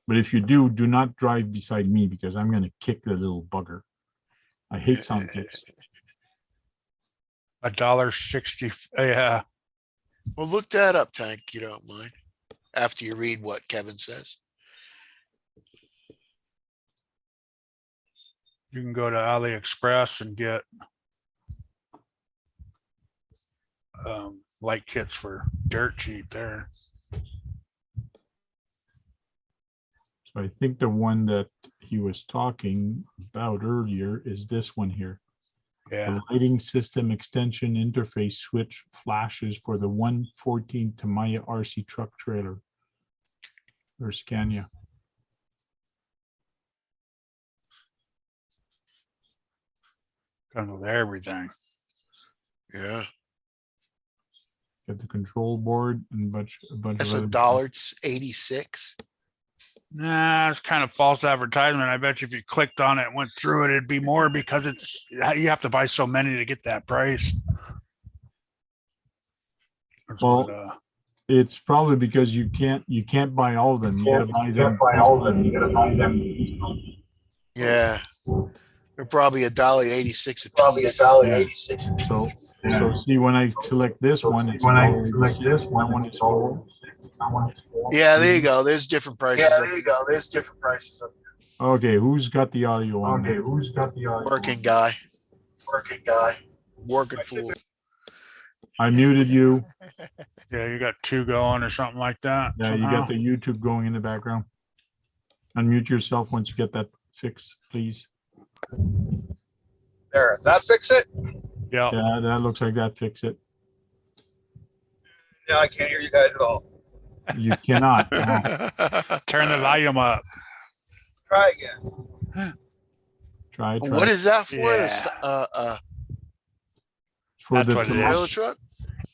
But if you do not drive beside me because I'm going to kick the little bugger. I hate sound kits. $1.60. Yeah. Well, look that up, Tank. You don't mind after you read what Kevin says. You can go to AliExpress and get light kits for dirt cheap there. So I think the one that he was talking about earlier is this one here. Yeah. The lighting system extension interface switch flashes for the 114 Tamiya RC truck trailer or Scania. Comes with everything. Yeah, Got the control board and a bunch that's of other $1.86. Nah, it's kind of false advertisement. I bet you if you clicked on it and went through it, it'd be more because it's you have to buy so many to get that price. That's Well, what, It's probably because you can't buy all of them. You gotta buy them. Yeah, they're probably $1.86 a Probably piece. $1.86. So see, when I select this one, it's When I $1.86, select this that one is $4. Yeah, there you go. There's different prices. Yeah, there you go. There's different prices. Okay, who's got the audio on? Okay, who's got the Working guy, working guy? working fool. I muted you. yeah, you got two going or something like that. Yeah, you got the YouTube going in the background. Unmute yourself once you get that fixed, please. There, does that fix it? Yeah. Yeah, that looks like that fix it. No, I can't hear you guys at all. You cannot. No. Turn the volume up. Try again. Try. What is that for? Yeah. for That's the what it is. Trailer truck?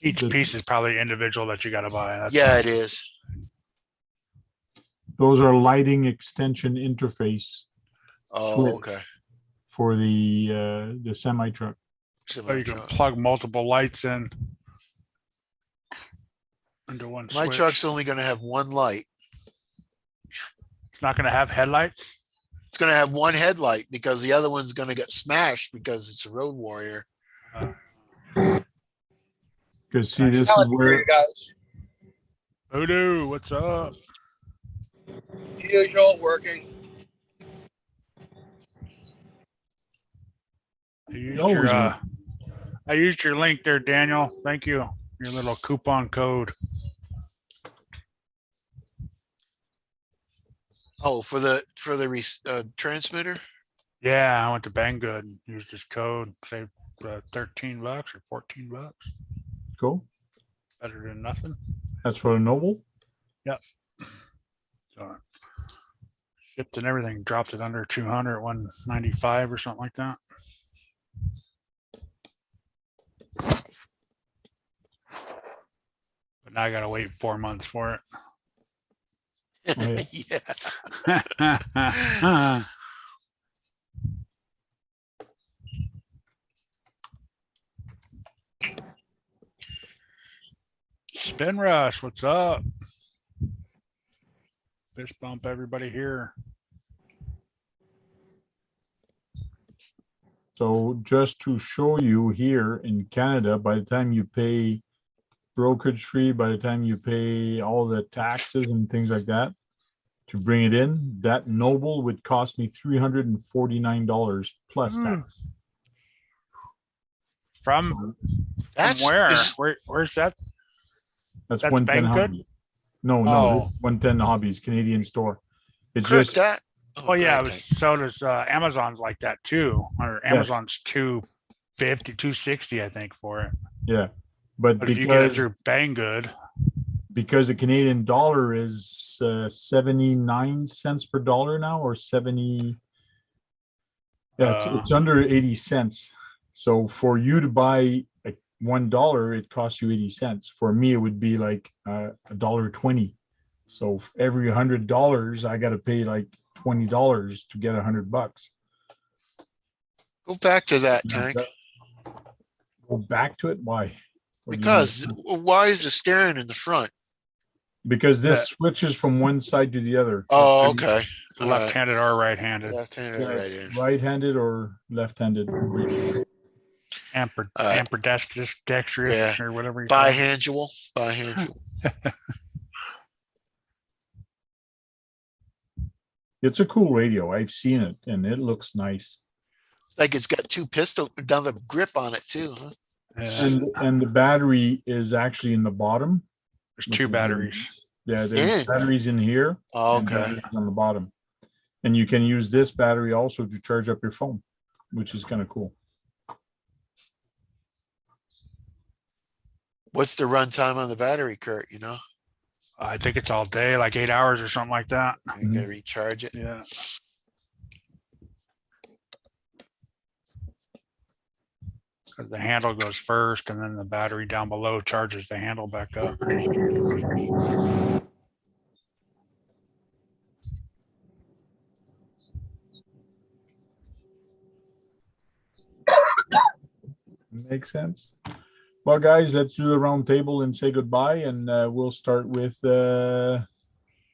Each piece is probably individual that you got to buy. That's Yeah, it is. Those are lighting extension interface Oh, Switch. okay. for the semi truck. So you can plug multiple lights in into one My switch. truck's only gonna have one light. It's not going to have headlights. It's gonna have one headlight because the other one's gonna get smashed because it's a road warrior. Because see, this is where guys. Voodoo, what's up? Usual working. I used your link there, Daniel. Thank you. Your little coupon code. Oh, for the transmitter? Yeah, I went to Banggood, used this code, saved $13 or $14. go. Better than nothing. That's for a Noble. So shipped and everything, dropped it under 200, 195 or something like that. But now I gotta wait 4 months for it. Oh, Yeah. Spin Rush, what's up? Fist bump everybody here. So just to show you here in Canada, by the time you pay brokerage fee, by the time you pay all the taxes and things like that, to bring it in, that Noble would cost me $349 plus tax. From That's where? is- Where's that? That's That's 110 Banggood? Hobbies. No, Oh. this is 110 Hobbies, Canadian store. It's Kirk, just, that. Oh yeah, God, it was, so does Amazon's like that too, or Yes. Amazon's 250, 260, I think for it. yeah. But But if you get it because, through Banggood, because the Canadian dollar is 79 cents per dollar now, or 70. Yeah, it's under 80 cents. So for you to buy $1, it costs you 80 cents. For me, it would be like $1.20. So for every $100, I got to pay like $20 to get $100. Go back to that, Tank. Go back to it. Why? What do you Because mean? why is the steering in the front? Because this switches from one side to the other. Oh, okay. it's left-handed or right-handed. Left-handed, Yeah, right in. right-handed or left-handed. Ambidextrous Yeah. or whatever you call it. Bihandual. Bihandual. It's a cool radio. I've seen it and it looks nice. Like it's got two pistol down the grip on it too, huh? Yeah, And the battery is actually in the bottom. there's which two is batteries. Yeah, there's In. batteries in here. Oh, and okay. batteries on the bottom. And you can use this battery also to charge up your phone, which is kind of cool. What's the runtime on the battery, Kurt? You know, I think it's all day, like 8 hours or something like that. you gotta recharge it. Yeah. 'Cause the handle goes first and then the battery down below charges the handle back up. Makes sense. Well, guys, let's do the round table and say goodbye. And we'll start with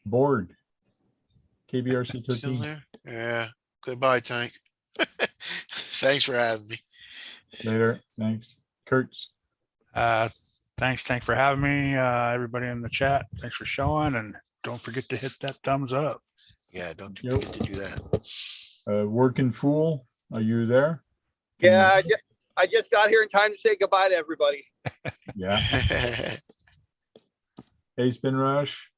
board. KBRC Still 13. there? Yeah. Goodbye, Tank. Thanks for having me. Later. Thanks. Kurtz. Thanks, Tank, for having me. Everybody in the chat, thanks for showing, and don't forget to hit that thumbs up. Yeah, don't Yep. forget to do that. Working Fool, are you there? Yeah, I just got here in time to say goodbye to everybody. Yeah. Hey, Spin Rush.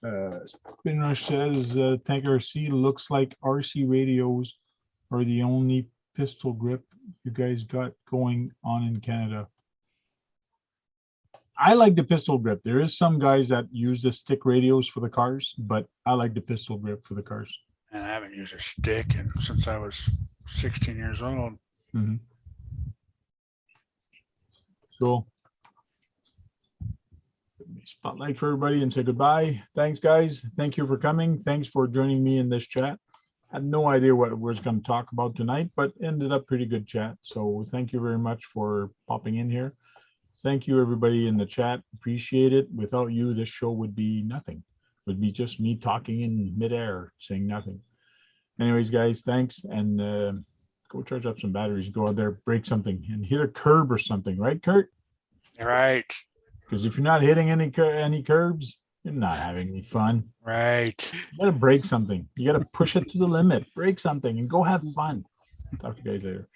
Spin Rush says Tank RC looks like RC radios are the only pistol grip you guys got going on in Canada. I like the pistol grip. There is some guys that use the stick radios for the cars, but I like the pistol grip for the cars. And I haven't used a stick since I was 16 years old. Cool. Spotlight for everybody and say goodbye. Thanks, guys. Thank you for coming. Thanks for joining me in this chat. I had no idea what we was going to talk about tonight, but ended up pretty good chat. So thank you very much for popping in here. Thank you, everybody in the chat. Appreciate it. Without you, this show would be nothing. It would be just me talking in midair, saying nothing. Anyways, guys, thanks. And go charge up some batteries. Go out there, break something, and hit a curb or something. Right, Kurt? Right. Because if you're not hitting any curbs, you're not having any fun. Right. You got to break something. You got to push it to the limit. Break something and go have fun. Talk to you guys later.